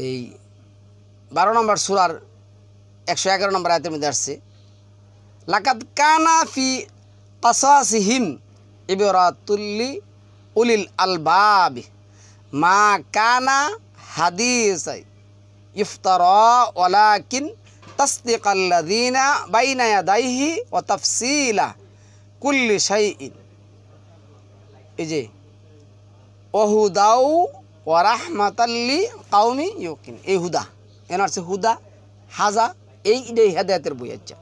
এই 12 নম্বর সূরার 111 নম্বর আয়াতের মধ্যে আসছে, লাকাদ কানা ফি কাসাসিহিম ইবরাতুল্লি উলিল আলবাব মা কানা হাদিসাই ইফতারা ওয়ালাকিন তাসদিকাল্লাযীনা বাইনা ইয়াদাইহি ওয়া তাফসীলা কুল্লি শাইইন। এই যে ওহুদাউ ওয়া রাহমাতাল্লি কাওমি ইউকিন, এই হুদা এর আছে হুদা হাজা, এই হেদায়েতের বই। আচ্ছা,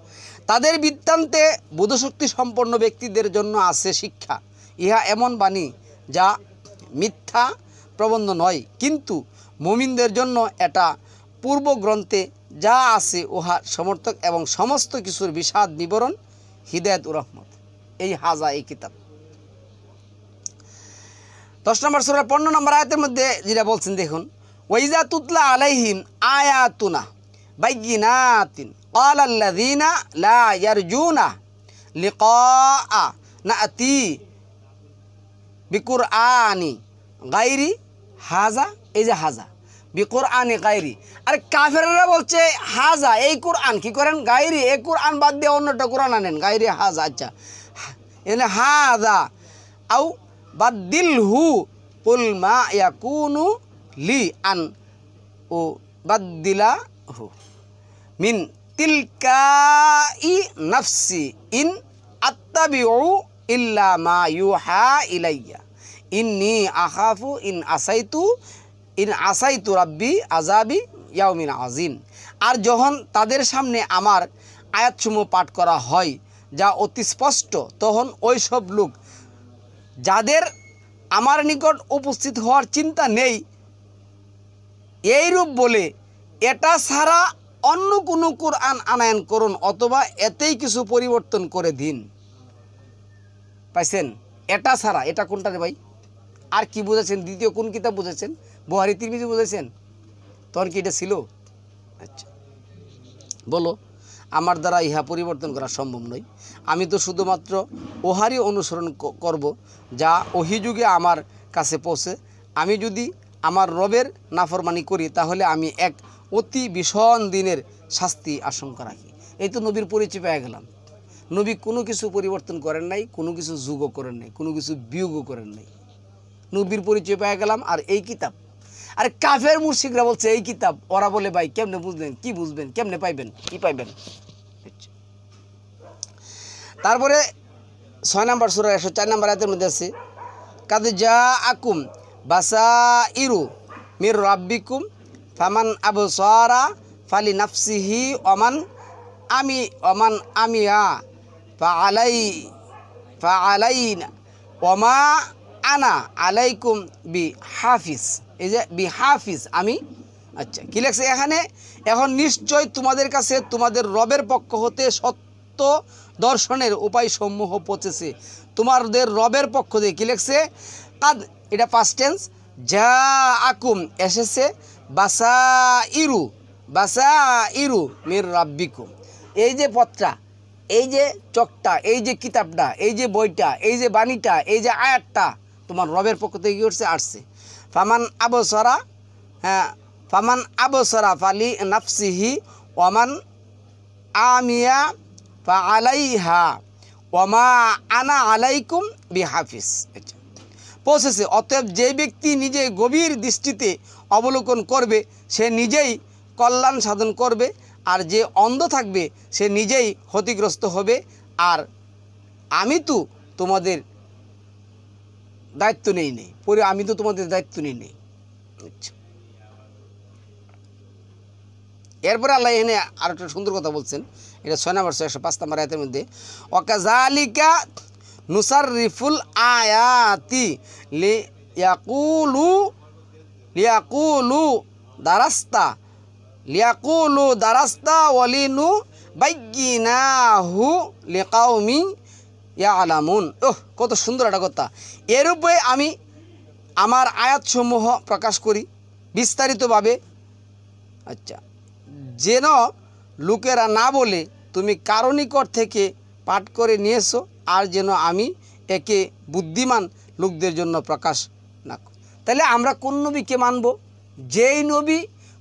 তাদের বৃত্তান্তে বোধশক্তি সম্পন্ন ব্যক্তিদের জন্য আছে শিক্ষা। ইহা এমন বাণী যা মিথ্যা প্রবন্ধ নয়, কিন্তু মুমিনদের জন্য এটা পূর্ব গ্রন্থে যা আছে উহা সমর্থক এবং সমস্ত কিছুর বিশাদ বিবরণ, হিদায়াত ও রহমত। এই হাজা, এই কিতাব। 10 নম্বর সূরা 15 নম্বর আয়াতের মধ্যে যেটা বলছেন দেখুন, ওয়াইজা তুতলা আলাইহিম আয়াতুনা বাইয়িনাতিন ক্বালাল্লাযীনা লা ইয়ারজুনা লিকাআ নাতি বিকুরআনি গায়রি হাজা, এই যে হাজা বিকুরআনি গায়রি। আরে কাফেররা বলছে হাজা, এই কোরআন কি করেন গায়রি, এই কোরআন বাদ দিয়ে অন্যটা কোরআন আনেন, গায়রি হাজা। আচ্ছা, এনে হাজা আও বাদ্দিলহু কুল মা ইয়াকুনু লি আন ও বাদ্দিলাহু মিন তিলকাই নাফসি ইন আত্তাবিউ ইল্লা মা ইউহা ইলাইয়া ইন্নী আখাফু ইন আসাইতু রাব্বি আযাবি ইয়াউমিন আযীম। আর যখন তাদের সামনে আমার আয়াতসমূহ পাঠ করা হয় যা অতি স্পষ্ট, তখন ওই সব লোক যাদের আমার নিকট উপস্থিত হওয়ার চিন্তা নেই এইরূপ বলে এটা ছাড়া অন্য কোনো কোরআন আনায়ন করুন অথবা এতেই কিছু পরিবর্তন করে দিন। পাইছেন? এটা ছাড়া, এটা কোনটা রে ভাই? আর কি বুঝেছেন? দ্বিতীয় কোন কিতাব বুঝেছেন? বুখারী তিরমিজি বুঝেছেন? তখন কি এটা ছিল? আচ্ছা, বলো, আমার দ্বারা ইহা পরিবর্তন করা সম্ভব নয়। আমি তো শুধুমাত্র ওহারই অনুসরণ করব যা ওহি যুগে আমার কাছে পৌঁছে। আমি যদি আমার রবের নাফরমানি করি তাহলে আমি এক অতি ভীষণ দিনের শাস্তি আশঙ্কা রাখি। এই তো নবীর পরিচয় পেয়ে গেলাম। নবী কোনো কিছু পরিবর্তন করেন নাই, কোনো কিছু যুগও করেন নাই, কোনো কিছু বিয়োগও করেন নাই। নবীর পরিচয় পেয়ে গেলাম। আর এই কিতাব, আরে কাফের মুশরিকরা বলছে এই কিতাব, ওরা বলে ভাই কেমনে বুঝবেন, কি বুঝবেন, কেমনে পাইবেন, কি পাইবেন? তারপরে 6 নম্বর সূরা 104 নম্বর আয়াতের মধ্যে আছে, কাদ জাআকুম বাসাইরু মির রাব্বিকুম ফামান আবসারা ফালি নাফসিহি ওমান আমিয়া ফাআলাইনা ওমা আনা আলাইকুম বি হাফিজ। এই যে বি হাফিজ, আমি। আচ্ছা, কি লেখছে এখানে? এখন নিশ্চয় তোমাদের কাছে তোমাদের রবের পক্ষ হতে সত্য দর্শনের উপায় সমূহ পৌঁছেছে। তোমাদের রবের পক্ষ থেকে কি লেখছে? কাদ, এটা পাস্ট টেন্স, যা আকুম এসেছে, বাসাইরু মির রাব্বিকুম। এই যে পত্রা, এই যে চকটা, এই যে কিতাবটা, এই যে বইটা, এই যে বাণীটা, এই যে আয়াতটা তোমার রবের পক্ষ থেকে কি করছে? আসছে। ফামান আবসরা ফালি নাফসিহি ওমান আমিয়া ফাআলাইহা ওমা আনা আলাইকুম বিহাফিজ। আচ্ছা, পৌঁছেছে। অতএব যে ব্যক্তি নিজে গভীর দৃষ্টিতে অবলোকন করবে সে নিজেই কল্যাণ সাধন করবে, আর যে অন্ধ থাকবে সে নিজেই ক্ষতিগ্রস্ত হবে। আর আমি তো তোমাদের দায়িত্ব নেই। আমি তো তোমাদের দায়িত্ব নেই। আচ্ছা, এরপরে আল্লাহ এখানে আর একটা সুন্দর কথা বলছেন, এটা 6 নম্বর 105 নম্বর আয়াতের মধ্যে, ওয়াকাযালিকা নুসাররিফুল আয়াতি লিয়াকুলু দারাস্তা ওয়ালিনু বাইয়িনাহু লিকাউমি ইয়ালামুন। ওহ, কত সুন্দর একটা কথা। এরূপে আমি আমার আয়াতসমূহ প্রকাশ করি বিস্তারিতভাবে, আচ্ছা, যেন লোকেরা না বলে তুমি কারো নিকট থেকে পাঠ করে নিয়েছো, আর যেন আমি একে বুদ্ধিমান লোকদের জন্য প্রকাশ না করি। তাহলে আমরা কোন নবীকে মানব? যেই নবী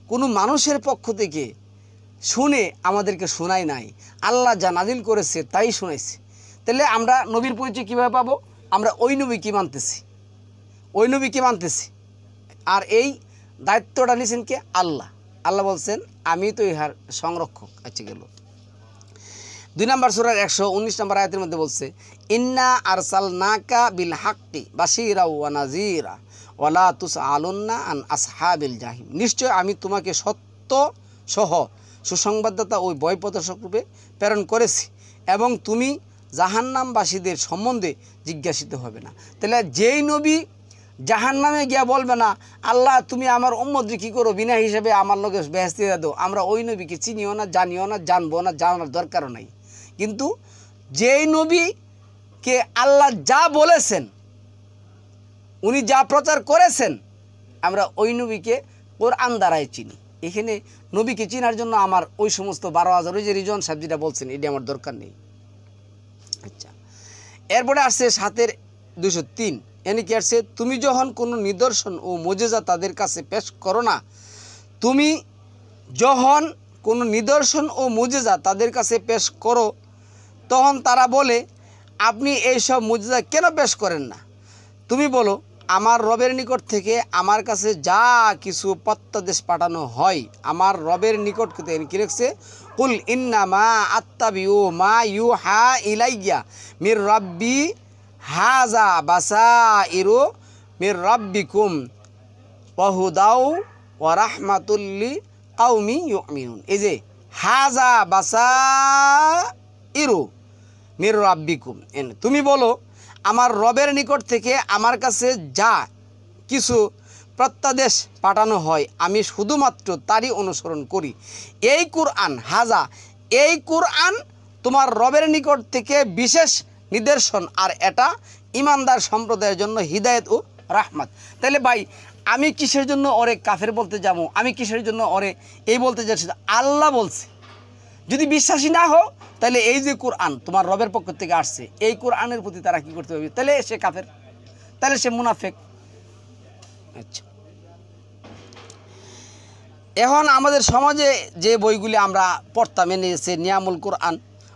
কোনো মানুষের পক্ষ থেকে শুনে আমাদেরকে শোনায় নাই, আল্লাহ যা নাজিল করেছে তাই শোনাইছে। তাহলে আমরা নবীর পরিচয় কীভাবে পাবো? আমরা ওই নবীকে মানতেছি, ওই নবীকে মানতেছি। আর এই দায়িত্বটা নিয়েছেন কে? আল্লাহ। আল্লাহ বলছেন আমি তো ইহার সংরক্ষক। আচ্ছা, গেল 2 নম্বর সূরার 119 নম্বর আয়াতের মধ্যে বলছে, ইন্না আরসালনাকা বিল হাক্কি বাশীরা ওয়া নাযীরা ওয়ালা তুসআলুন্না আন আসহাবিল জাহিম। নিশ্চয় আমি তোমাকে সত্য সহ সুসংবাদদাতা ওই ভয় প্রদর্শক রূপে প্রেরণ করেছি, এবং তুমি জাহান্নামবাসীদের সম্বন্ধে জিজ্ঞাসিত হবে না। তাহলে যেই নবী জাহান্নামে গিয়া বলবে না আল্লাহ তুমি আমার উম্মতকে কী করো, বিনা হিসেবে আমার লোকে বেহেশতে দাও, আমরা ওই নবীকে চিনিও না, জানিও না, জানবো না, জানার দরকারও নাই। কিন্তু যেই নবীকে আল্লাহ যা বলেছেন, উনি যা প্রচার করেছেন, আমরা ওই নবীকে কোরআন দ্বারাই চিনি। এখানে নবীকে চিনার জন্য আমার ওই সমস্ত 12,000 ওই যে রিজন সাহেব যেটা বলছেন এটা আমার দরকার নেই। আচ্ছা, এরপরে আসছে 7-এর 203, এনে কি আসছে, তুমি যখন কোনো নিদর্শন ও মুজিজা তাদের কাছে পেশ করো না, তুমি যখন কোনো নিদর্শন ও মুজিজা তাদের কাছে পেশ করো, তখন তারা বলে আপনি এইসব মুজিজা কেন পেশ করেন না? তুমি বলো আমার রবের নিকট থেকে আমার কাছে যা কিছু প্রত্যাদেশ পাঠানো হয়, আমার রবের নিকট কি রেখেছে, কুল ইন্নামা আত্তাবিউ মা ইউহা ইলাইয়া মির রাব্বি হাজা বাসাইরু মির রাব্বিকুম ওয়া হুদাউ ওয়া রাহমাতুল্লি কাউমি ইউমিনুন। এই যে হাজা বাসাইরু মির রাব্বিকুম, তুমি বলো আমার রবের নিকট থেকে আমার কাছে যা কিছু প্রত্যাদেশ পাঠানো হয় আমি শুধুমাত্র তারই অনুসরণ করি। এই কোরআন হাজা, এই কোরআন তোমার রবের নিকট থেকে বিশেষ নিদর্শন, আর এটা ইমানদার সম্প্রদায়ের জন্য হিদায়েত ও রাহমাত। তাহলে ভাই আমি কিসের জন্য ওরে কাফের বলতে যাবো? আমি কিসের জন্য ওরে এই বলতে যাচ্ছি? আল্লাহ বলছে যদি বিশ্বাসী না হও তাহলে এই যে কোরআন তোমার রবের পক্ষ থেকে আসছে, এই কোরআনের প্রতি তারা কি করতে হবে? তাহলে সে কাফের, তাহলে সে মুনাফেক। আচ্ছা, এখন আমাদের সমাজে যে বইগুলি আমরা পড়তাম এনে এসে নিয়ামুল কোরআন,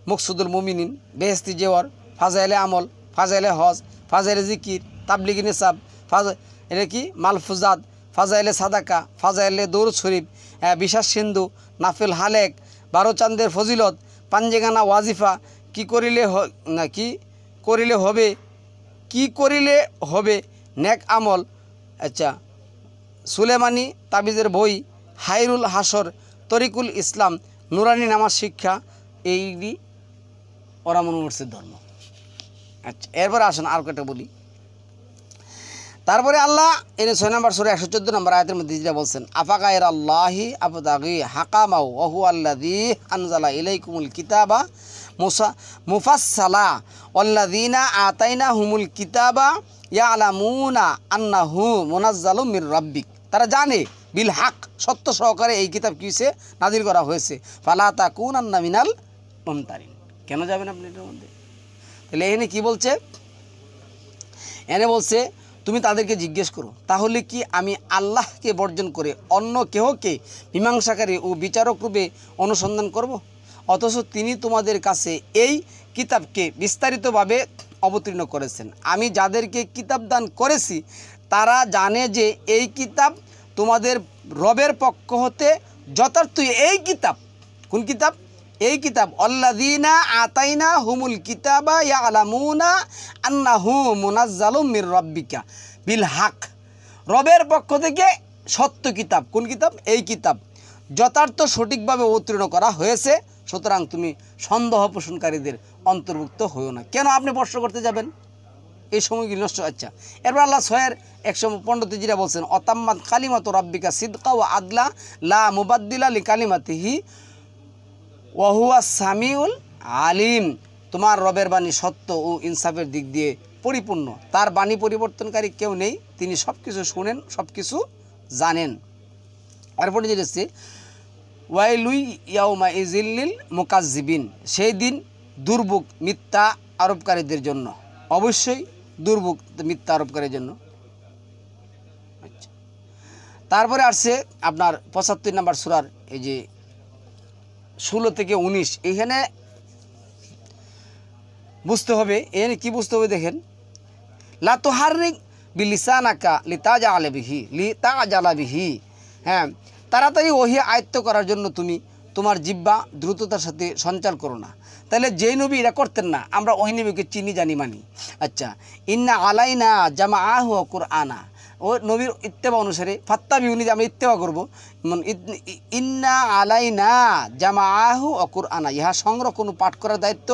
মকসুদুল মুমিনিন, বেহেস্তি জেওয়ার, ফাজাইলে আমল, ফাজাইলে হজ, ফাজাইলে জিকির, তাবলিগি নিসাব, এটা কি মালফুজাদ, ফাজাইলে সাদাকা, ফাজাইলে দৌরুদ শরীফ, বিশ্বাস সিন্ধু, নাফিল হালেক, 12 চাঁদের ফজিলত, পাঞ্জেগানা ওয়াজিফা, কি করিলে হবে নেক আমল, আচ্ছা, সুলেমানি তাবিজের বই, হাইরুল হাসর, তরিকুল ইসলাম, নুরানি নামাজ শিক্ষা, এইগুলি ওরা মনে করছে ধর্ম। আচ্ছা, এরপরে আসুন আর কটা বলি। তারপরে আল্লাহ এনে 6 নম্বর সূরা 114 নম্বর আয়াতের মধ্যে যেটা বলছেন, আফাগায়রা আল্লাহি আবতাগি হাকামাউ ওয়া হুয়া আল্লাযী আনজালা ইলাইকুমুল কিতাবা মুফাসসালা ওয়াল্লাযীনা আতাইনাহুমুল কিতাবা ইয়ালামুনা আন্নাহু মুনাজ্জালুম মির রাব্বিক। তারা জানে বিল হক, সত্য সহকারে এই কিতাব কিসে নাজিল করা হয়েছে। ফালা তাকুনান্না মিনাল মুমতারিন। কেন যাবেন আপনি এটার মধ্যে? তাহলে এখানে কি বলছে? এনে বলছে তুমি তাদেরকে জিজ্ঞেস করো, তাহলে কি আমি আল্লাহকে বর্জন করে অন্য কেহকে মীমাংসাকারী ও বিচারক রূপে অনুসন্ধান করব? অথচ তিনি তোমাদের কাছে এই কিতাবকে বিস্তারিতভাবে অবতীর্ণ করেছেন। আমি যাদেরকে কিতাব দান করেছি তারা জানে যে এই কিতাব তোমাদের রবের পক্ষ হতে যথার্থই। এই কিতাব কোন কিতাব? এই কিতাব আল্লাযীনা আতাইনা হুমুল কিতাবা ইয়ালামুনা আন্নাহু মুনাজ্জালুম মির রাব্বিকা বিল হক, রবের পক্ষ থেকে সত্য কিতাব। কোন কিতাব? এই কিতাব। যথার্থ সঠিকভাবে অবতীর্ণ করা হয়েছে, সুতরাং তুমি সন্দেহ পোষণকারীদের অন্তর্ভুক্ত হইও না। কেন আপনি প্রশ্ন করতে যাবেন? এই সময়গুলি নষ্ট। আচ্ছা, এরপর আল্লাহ 6:115 যেটা বলছেন, অতাম্মাত কালিমাতু রাব্বিকা সিদকা ওয়া আদলা লা মুবাদ্দিলা লিকালিমাতিহি ওয়া হুয়া সামিউল আলিম। তোমার রবের বাণী সত্য ও ইনসাফের দিক দিয়ে পরিপূর্ণ, তার বাণী পরিবর্তনকারী কেউ নেই, তিনি সব কিছু শুনেন, সব কিছু জানেন। এরপরে যেটা হচ্ছে ওয়াইলুই ইয়াউমা ইজিল্লিল মুকাজ্জিবিন, সেই দিন দুর্ভোগ মিথ্যা আরোপকারীদের জন্য, অবশ্যই দুর্ভোগ মিথ্যা আরোপকারীর জন্য। আচ্ছা, তারপরে আসছে আপনার 75 নম্বর সূরার এই যে 16 থেকে 19, এখানে বুঝতে হবে, এখানে কি বুঝতে হবে দেখেন, লা তুহাররিক বিলিসানাকা লিতাজালা বিহি, হ্যাঁ, তাড়াতাড়ি ওহী আয়ত্ত করার জন্য তুমি তোমার জিহ্বা দ্রুততার সাথে সঞ্চার করো না। তাহলে যেই নবী এটা করতেন না, আমরা ওই নবীকে চিনি জানি মানি। আচ্ছা, ইন্না আলাইনা জামাআহু ওয়া কুরআনা, ও নবীর ইত্তেবা অনুসারে ফাত্তাবিউনি, যে আমরা ইত্তেবা করবো, ইন্না আলাইনা জামাআহু ওয়া কুরআনা, ইহা সংরক্ষণ পাঠ করার দায়িত্ব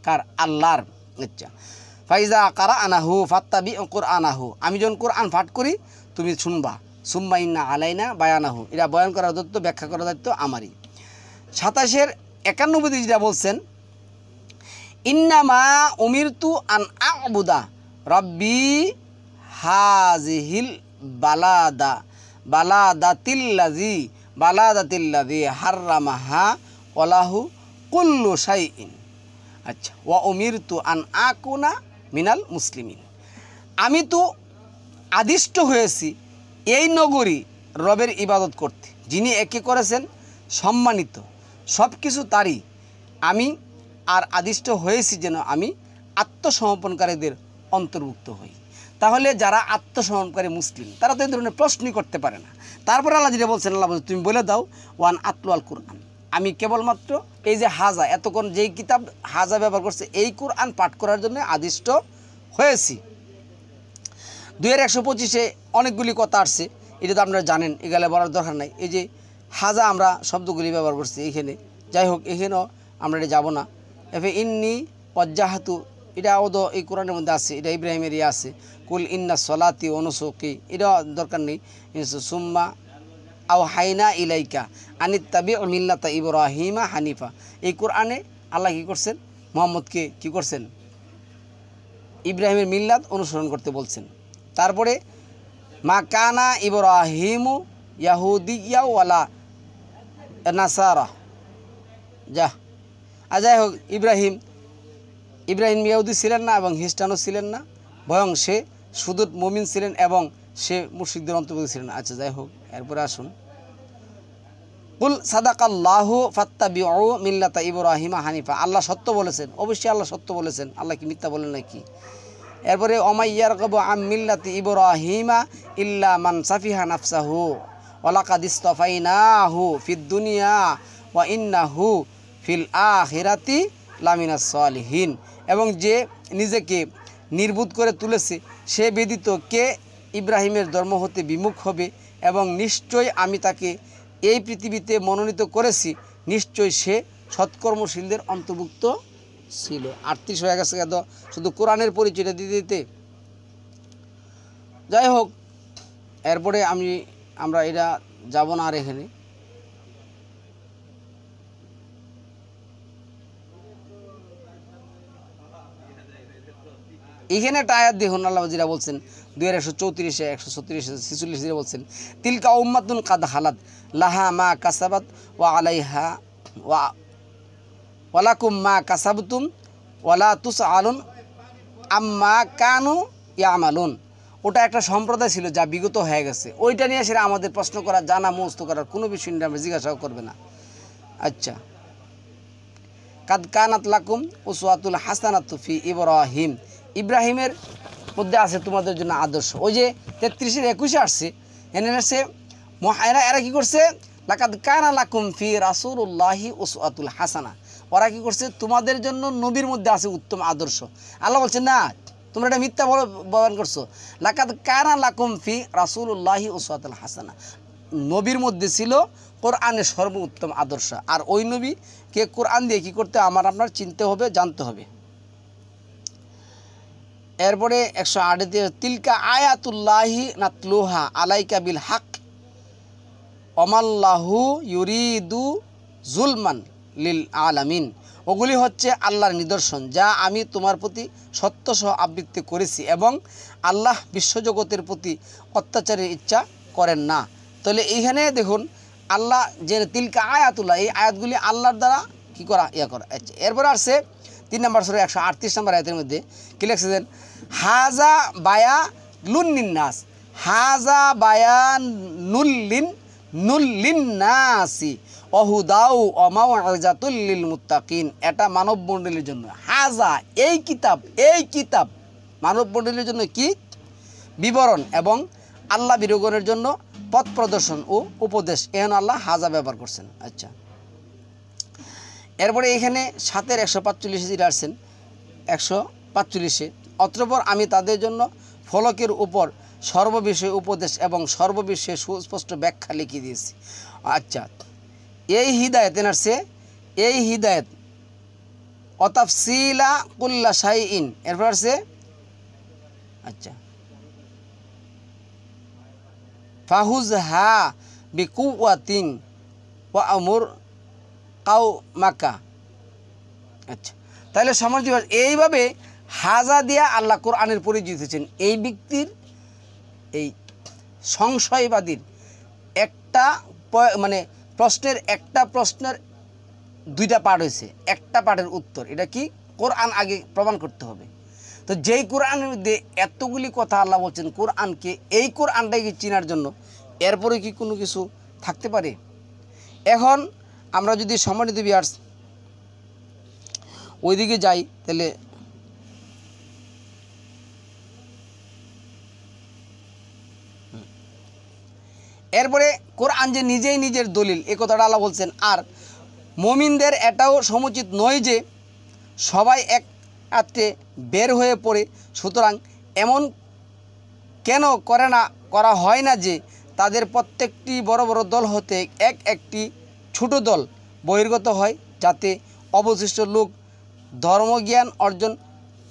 কার? আল্লাহর। আচ্ছা, ফাইজা কারাআনাহু ফাত্তাবিউ কুরআনাহু, আমি যখন কোরআন পাঠ করি তুমি শুনবা, সুম্মা ইন্না আলাইনা বায়ানাহু, এটা বয়ান করার দায়িত্ব, ব্যাখ্যা করার দায়িত্ব আমারই। 27-91 যেটা বলছেন, ইন্নামা উমিরতু আন আ'বুদা রাব্বি হাযিহিল বালাদাতিল্লাযী হাররামাহা ওয়ালাহু কুল্লু শাইইন। আচ্ছা, ওয়া উমিরতু আন আকুনা মিনাল মুসলিমিন, আমি তো আদিষ্ট হয়েছি এই নগরী রবের ইবাদত করতে, যিনি একে করেছেন সম্মানিত, সব কিছু তারই, আমি আর আদিষ্ট হয়েছি যেন আমি আত্মসমর্পণকারীদের অন্তর্ভুক্ত হই। তাহলে যারা আত্মসমর্পণকারী মুসলিম, তারা তো এই ধরনের প্রশ্নই করতে পারে না। তারপর আল্লাহ যেটা বলছেন, আল্লাহ বলছেন তুমি বলে দাও ওয়ান আতলু আল কুরআন, আমি কেবলমাত্র এই যে হাজা, এতক্ষণ যেই কিতাব হাজা ব্যবহার করছে, এই কোরআন পাঠ করার জন্য আদিষ্ট হয়েছি। 2-125 অনেকগুলি কথা আসছে, এটা তো আপনারা জানেন, এগুলো বলার দরকার নাই। এই যে হাজা আমরা শব্দগুলি ব্যবহার করছি এইখানে, যাই হোক এখানেও আমরা এটা যাবো না। এফে ইন্নি ওয়াজ্জাহাতু, এটা ওদো এই কোরআনের মধ্যে আছে, এটা ইব্রাহিমের ইয়ে আছে, কুল ইন্না সলাতি অনুসুকি, এটা দরকার নেই। সুম্মা আও হাইনা ইলাইকা আনিত্তাবি মিল্লাতা ইব্রাহিমা হানিফা, এই কোরআনে আল্লাহ কী করছেন? মুহাম্মদকে কী করছেন? ইব্রাহিমের মিল্লাত অনুসরণ করতে বলছেন। তারপরে মা কানা ইব্রাহিমু ইয়াহুদিয়া ওয়ালা নাসারা, যাই হোক, ইব্রাহিম ইহুদি ছিলেন না এবং খ্রিস্টানও ছিলেন না, বরং সে শুধু মুমিন ছিলেন এবং সে মুশরিকদের অন্তর্ভুক্ত ছিলেন। আচ্ছা, যাই হোক, এরপরে আসুন, কুল সাদাকাল্লাহু ফাত্তাবিউ মিল্লাতা ইব্রাহিমা হানিফা, আল্লাহ সত্য বলেছেন, অবশ্যই আল্লাহ সত্য বলেছেন, আল্লাহ কি মিথ্যা বলেন নাকি? এরপরে ওমাইয়ারগাবু আম মিল্লাতি ইব্রাহিমা ইল্লা মান সাফিহা নাফসাহু ওয়ালাকাদ ইসতাফাইনাহু ফিদ দুনিয়া ওয়া ইন্নাহু ফিল আখিরাতি লামিনাস সালিহিন, এবং যে নিজেকে নির্বুধ করে তুলেছে সে ব্যতীত কে ইব্রাহিমের ধর্ম হতে বিমুখ হবে, এবং নিশ্চয় আমি তাকে এই পৃথিবীতে মনোনীত করেছি, নিশ্চয় সে সৎকর্মশীলদের অন্তর্ভুক্ত ছিল। 38 হয়ে গেছে শুধু কোরআনের পরিচয়টা দিতে দিতে। যাই হোক, এরপরে আমরা এটা যাব না আর এখানে। এখানে একটা আয়াত দেখুন, আল্লাহ যেটা বলছেন 2-134-136 বলছেন, তিলকা উম্মাতুন কাদ খালাত লাহা মা কাসাবাত ওয়া আলাইহা ওয়ালাকুম মা কাসাবতুম ওয়ালা তুসআলুন আম্মা কানু ইয়ামালুন। ওটা একটা সম্প্রদায় ছিল যা বিগত হয়ে গেছে, ওইটা নিয়ে সেটা আমাদের প্রশ্ন করা, জানা মুস্ত করার কোনো বিষয় নিয়ে আমরা জিজ্ঞাসাও করবে না। আচ্ছা, কাদ কানাত লাকুম উসওয়াতুল হাসানাতু ফি ইব্রাহিম, ইব্রাহিমের মধ্যে আছে তোমাদের জন্য আদর্শ। ওই যে 33-21 আসছে, এনে আসছে এরা কী করছে? লাকাদ কানা লাকুম ফি রাসূলুল্লাহি উসওয়াতুল হাসানা, ওরা কী করছে? তোমাদের জন্য নবীর মধ্যে আছে উত্তম আদর্শ। আল্লাহ বলছে না, তোমরা এটা মিথ্যা বয়ান করছো। লাকাদ কানা লাকুম ফি রাসূলুল্লাহি উসওয়াতুল হাসানা, নবীর মধ্যে ছিল কোরআনের সর্বোত্তম আদর্শ। আর ওই নবীকে কোরআন দিয়ে কী করতে আমার আপনার চিনতে হবে, জানতে হবে। এরপরে 108 তিলকা আয়াতুল্লাহি নাতলুহা আলাইকা বিল হক অমাল্লাহু ইউরিদু জুলমান লিল আলামিন। ওগুলি হচ্ছে আল্লাহর নিদর্শন যা আমি তোমার প্রতি সত্যসহ আবৃত্তি করেছি, এবং আল্লাহ বিশ্বজগতের প্রতি অত্যাচারের ইচ্ছা করেন না। তাহলে এইখানে দেখুন আল্লাহ যে তিলকা আয়াতুল্লাহ, এই আয়াতগুলি আল্লাহর দ্বারা কী করা করা। আচ্ছা, এরপরে আসছে 3 নম্বর সূরা 138 নম্বর আয়াতের মধ্যে কী লিখছেন, হাজা বায়া লুন্নিন নাস, হাজা বায়া নুল্লিন নাসি অহুদাউ অমাউযাতুল লিল মুত্তাকিন। এটা মানব মণ্ডলীর জন্য, হাজা এই কিতাব মানব মণ্ডলীর জন্য কি বিবরণ এবং আল্লাহ বিরোগনের জন্য পথ প্রদর্শন ও উপদেশ। এখন আল্লাহ হাজা ব্যবহার করছেন। আচ্ছা, এরপরে এখানে 7-এর 145 যেটা আসছেন 145-এ, অতঃপর আমি তাদের জন্য ফলকের উপর সর্ববিষয়ে উপদেশ এবং সর্ববিষয়ে সুস্পষ্ট ব্যাখ্যা লিখে দিয়েছি। আচ্ছা, এই হিদায়ত এনারছে, এই হিদায়ত অতাফসিলা কুল্লা শাইইন। এরপর আসছে আচ্ছা ফাহুজ হা বিকুওয়াতিন ওয়া আমুর কাউ মাকা। আচ্ছা, তাহলে সমাজ এইভাবে হাজা দিয়া আল্লাহ কোরআনের পরিচয় দিতেছেন। এই ব্যক্তির, এই সংশয়বাদীর একটা মানে একটা প্রশ্নের 2টা পার্ট হয়েছে, একটা পার্টের উত্তর। এটা কি কোরআন আগে প্রমাণ করতে হবে। তো যেই কোরআনের মধ্যে এতগুলি কথা আল্লাহ বলছেন কোরআনকে, এই কোরআনটাকে চেনার জন্য, এরপরে কি কোনো কিছু থাকতে পারে? এখন আমরা যদি সম্মানিত ভিউয়ার্স ওইদিকে যাই, তাহলে এরপরে কোরআন যে নিজেই নিজের দলিল, এ কথাটা আল্লাহ বলছেন। আর মুমিনদের এটাও সমুচিত নয় যে সবাই এক আত্মে বের হয়ে পড়ে। সুতরাং এমন কেন করা হয় না যে তাদের প্রত্যেকটি বড় বড় দল হতে একটি ছোট দল বহির্গত হয়, যাতে অবশিষ্ট লোক ধর্মজ্ঞান অর্জন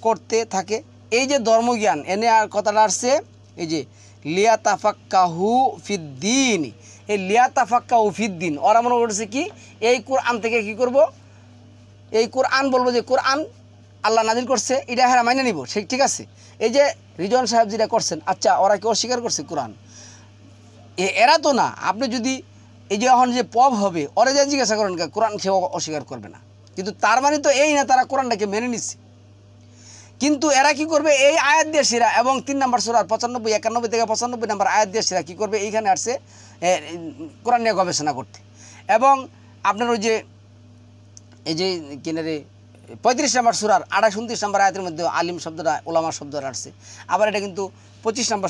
করতে থাকে। এই যে ধর্মজ্ঞান এনে আর কথাটা আসছে, এই যে লিয়াতাফাক্কাহু ফিদ্দিন, এই লিয়াতাফাক্কাহু ফিদ্দিন, ওরা মনে করছে কি এই কোরআন থেকে কি করব, এই কোরআন বলবো যে কোরআন আল্লাহ নাজিল করছে, এটা হ্যাঁ মাইনে নিব, ঠিক আছে। এই যে রিজন সাহেব যেটা করছেন, আচ্ছা ওরা কি অস্বীকার করছে কোরআন? এরা তো না। আপনি যদি এই যে এখন যে পব হবে, ওরা যা জিজ্ঞাসা করেন কোরআন, সে অস্বীকার করবে না। কিন্তু তার মানে তো এই না তারা কোরআনটাকে মেনে নিচ্ছে। কিন্তু এরা কি করবে, এই আয়াত দিয়ে সেরা এবং 3 নম্বর সূরার 95, 91 থেকে 95 নম্বর আয়াত দিয়ে সেরা কী করবে, এইখানে আসছে কোরআন নিয়ে গবেষণা করতে। এবং আপনার ওই যে এই যে কিনারে 35 নম্বর সূরার 28-29 নম্বর আয়াতের মধ্যে আলিম শব্দটা, ওলামা শব্দটা আসছে। আবার এটা কিন্তু 25 নম্বর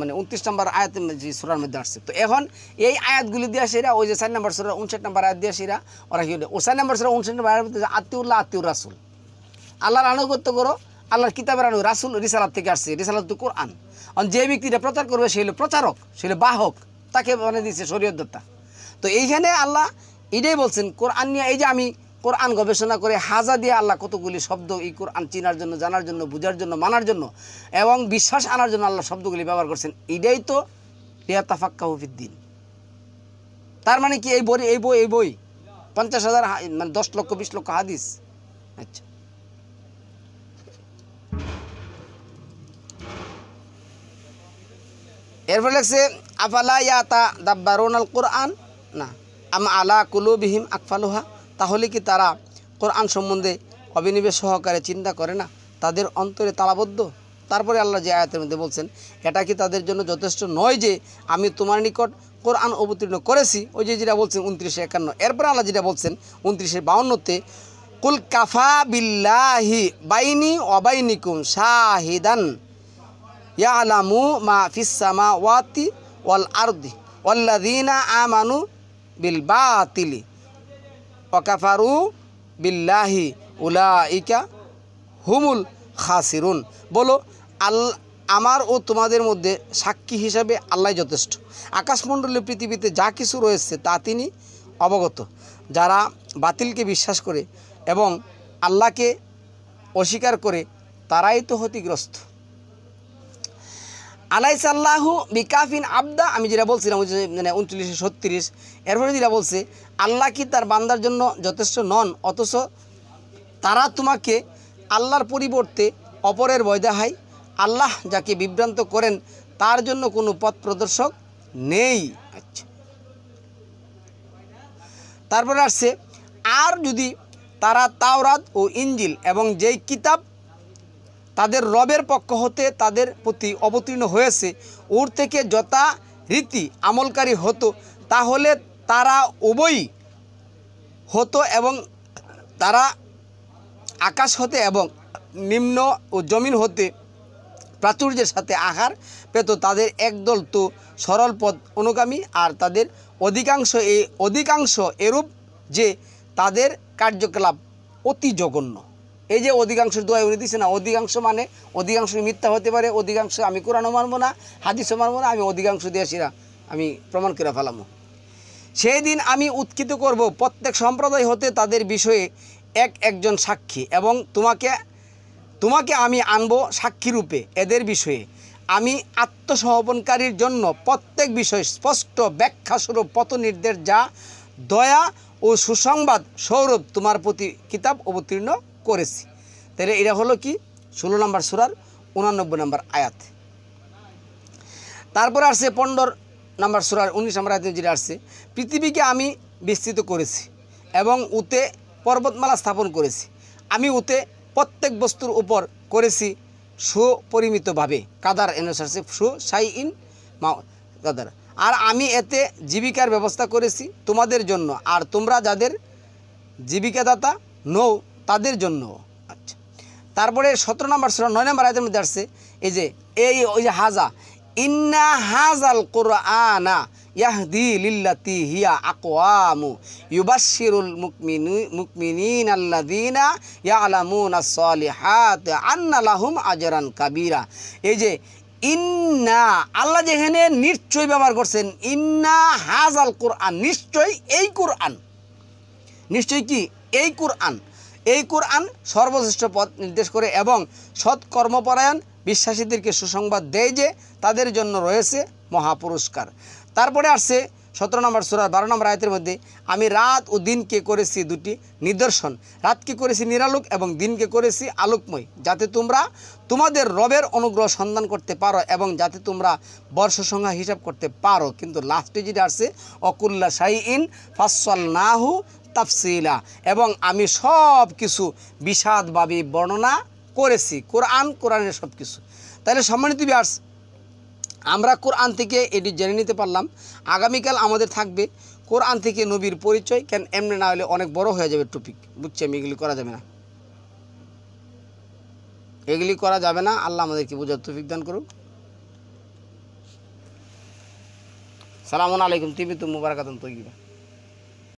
মানে 29 নম্বর আয়াতের যে সূরার মধ্যে আসছে। তো এখন এই আয়াতগুলি দিয়ে সেরা ওই যে 4 নম্বর সূরা 59 নম্বর আয়াত দিয়ে সেরা ওরা কি ও 4 নম্বর সূরা 59 নম্বর আয়াতের মধ্যে আতিউল্লাহ আতিউর রাসূল, আল্লাহর আনুগত্য করো, আল্লাহর কিতাবের আনু, রাসূল রিসালাত থেকে আসছে, রিসালাত তো কোরআন। যে ব্যক্তিটা প্রচার করবে সে হলো প্রচারক, সে হলো বাহক, তাকে মানে দিচ্ছে শরীয়তদাতা। তো এইখানে আল্লাহ এটাই বলছেন কোরআন নিয়ে, এই যে আমি কোরআন গবেষণা করে হাজা দিয়ে আল্লাহ কতগুলি শব্দ এই কোরআন চিনার জন্য, জানার জন্য, বুঝার জন্য, মানার জন্য এবং বিশ্বাস আনার জন্য আল্লাহ শব্দগুলি ব্যবহার করছেন। এটাই তো লিয়াতাফাক্কাহু ফিদ্দিন। তার মানে কি এই বই 50,000 মানে 10 লক্ষ 20 লক্ষ হাদিস। আচ্ছা, এরপর লেখছে আফালা ইয়াতাদাব্বারুনাল কোরআন না আম আলা কুলুবিহিম আকফালুহা, তাহলে কি তারা কোরআন সম্বন্ধে অবিনিবেশ সহকারে চিন্তা করে না, তাদের অন্তরে তালাবদ্ধ? তারপরে আল্লাহ যে আয়াতের মধ্যে বলছেন, এটা কি তাদের জন্য যথেষ্ট নয় যে আমি তোমার নিকট কোরআন অবতীর্ণ করেছি? ওই যে যেটা বলছেন 29-51। এরপরে আল্লাহ যেটা বলছেন 29-52-তে, কুল কাফা বিল্লাহি বাইনি ওয়া বাইনিকুম শাহিদান ইয়ালামু মা ফিস সামাওয়াতি ওয়াল আরদি ওয়াল্লাযীনা আমানু বিল বাতিলি ওয়া কাফারু বিল্লাহি উলাইকা হুমুল খাসিরুন। বলো আমার ও তোমাদের মধ্যে সাক্ষী হিসাবে আল্লাহ যথেষ্ট। আকাশমণ্ডলীয় পৃথিবীতে যা কিছু রয়েছে তা তিনি অবগত। যারা বাতিলকে বিশ্বাস করে এবং আল্লাহকে অস্বীকার করে তারাই তো ক্ষতিগ্রস্ত। আলাইসাল্লাহু বিকাফিন আবদা, আমি যেটা বলছিলাম 39-36, এরপরে যেটা বলছে আল্লাহ কি তার বান্দার জন্য যথেষ্ট নন, অথচ তারা তোমাকে আল্লাহর পরিবর্তে অপরের ভয় দেখায়। আল্লাহ যাকে বিভ্রান্ত করেন তার জন্য কোনো পথ প্রদর্শক নেই। আচ্ছা, তারপরে আসছে আর যদি তারা তাওরাত ও ইঞ্জিল এবং যেই কিতাব তাদের রবের পক্ষ হতে তাদের প্রতি অবতীর্ণ হয়েছে ওর থেকে যথারীতি আমলকারী হতো, তাহলে তারা উভয়ই হতো এবং তারা আকাশ হতে এবং নিম্ন ও জমিন হতে প্রাচুর্যের সাথে আহার পেত। তাদের একদল তো সরল পথ অনুগামী, আর তাদের অধিকাংশ এরূপ যে তাদের কার্যকলাপ অতি জঘন্য। এই যে অধিকাংশের দোয়া উনি দিচ্ছে না, অধিকাংশ মানে অধিকাংশ মিথ্যা হতে পারে, অধিকাংশ আমি কোরআনও মানবো না, হাদিসও মানবো না, আমি অধিকাংশ দিয়েছিলাম আমি প্রমাণ করে ফেলামো। সেই দিন আমি উৎক্ষিত করব প্রত্যেক সম্প্রদায় হতে তাদের বিষয়ে একজন সাক্ষী, এবং তোমাকে আমি আনবো সাক্ষীরূপে এদের বিষয়ে। আমি আত্মসমর্পণকারীর জন্য প্রত্যেক বিষয় স্পষ্ট ব্যাখ্যাস্বরূপ পথনির্দেশ যা দয়া ও সুসংবাদ স্বরূপ তোমার প্রতি কিতাব অবতীর্ণ করেছি। তাহলে এটা হলো কি 16 নম্বর সূরার 89 নম্বর আয়াত। তারপরে আসছে 15 নম্বর সূরার 19 নম্বর আয়াতে যেটা আসছে, পৃথিবীকে আমি বিস্তৃত করেছি এবং উতে পর্বতমালা স্থাপন করেছি। আমি উতে প্রত্যেক বস্তুর উপর করেছি সুপরিমিতভাবে কাদার এনসারছে সুসাইইন কাদার। আর আমি এতে জীবিকার ব্যবস্থা করেছি তোমাদের জন্য, আর তোমরা যাদের জীবিকাদাতা নও তাদের জন্য। আচ্ছা, তারপরে 17 নম্বর সূরা 9 নম্বর আয়াতের মধ্যে আসছে ওই যে হাজা ইন্না হাজাল কুরআনা ইয়াহদি লিল্লাতি হিয়া আকওয়ামু ইউবাশশিরুল মুমিনিনা আল্লাযীনা ইয়ালামুনাস সালিহাত আন্না লাহুম আজরান কাবীরা। এই যে ইন্না, আল্লাহ যেখানে নিশ্চয় ব্যবহার করছেন, ইন্না হাজাল কুরআন, নিশ্চয় এই কুরআন, নিশ্চয় কি এই কুরআন সর্বশ্রেষ্ঠ পথ নির্দেশ করে এবং সৎ কর্মপরায়ণ বিশ্বাসীদেরকে সুসংবাদ দেয় যে তাদের জন্য রয়েছে মহাপুরস্কার। তারপরে আসছে 17 নম্বর সূরার 12 নম্বর আয়াতের মধ্যে, আমি রাত ও দিনকে করেছি দুটি নিদর্শন, রাতকে করেছি নিরালোক এবং দিনকে করেছি আলোকময়, যাতে তোমরা তোমাদের রবের অনুগ্রহ সন্ধান করতে পারো এবং যাতে তোমরা বর্ষ সংখ্যা হিসাব করতে পারো। কিন্তু লাস্টে যেটা আসছে অকুল্লা শাইইন ফাসসালনাহু তাফসিলা, এবং আমি সব কিছু বিশদভাবে বর্ণনা করেছি। কোরআনের সব কিছু। তাহলে সম্মানিত ভিউয়ার্স, আমরা কোরআন থেকে এটি জেনে নিতে পারলাম। আগামীকাল আমাদের থাকবে কোরআন থেকে নবীর পরিচয়, কেন এমনি না হলে অনেক বড় হয়ে যাবে টপিক, বুঝছি আমি, এগুলি করা যাবে না, আল্লাহ আমাদেরকে বোঝার তৌফিক দান করুক। সালামুন আলাইকুম, তিবিতুম মুবারাকাতুন তৈয়িবা।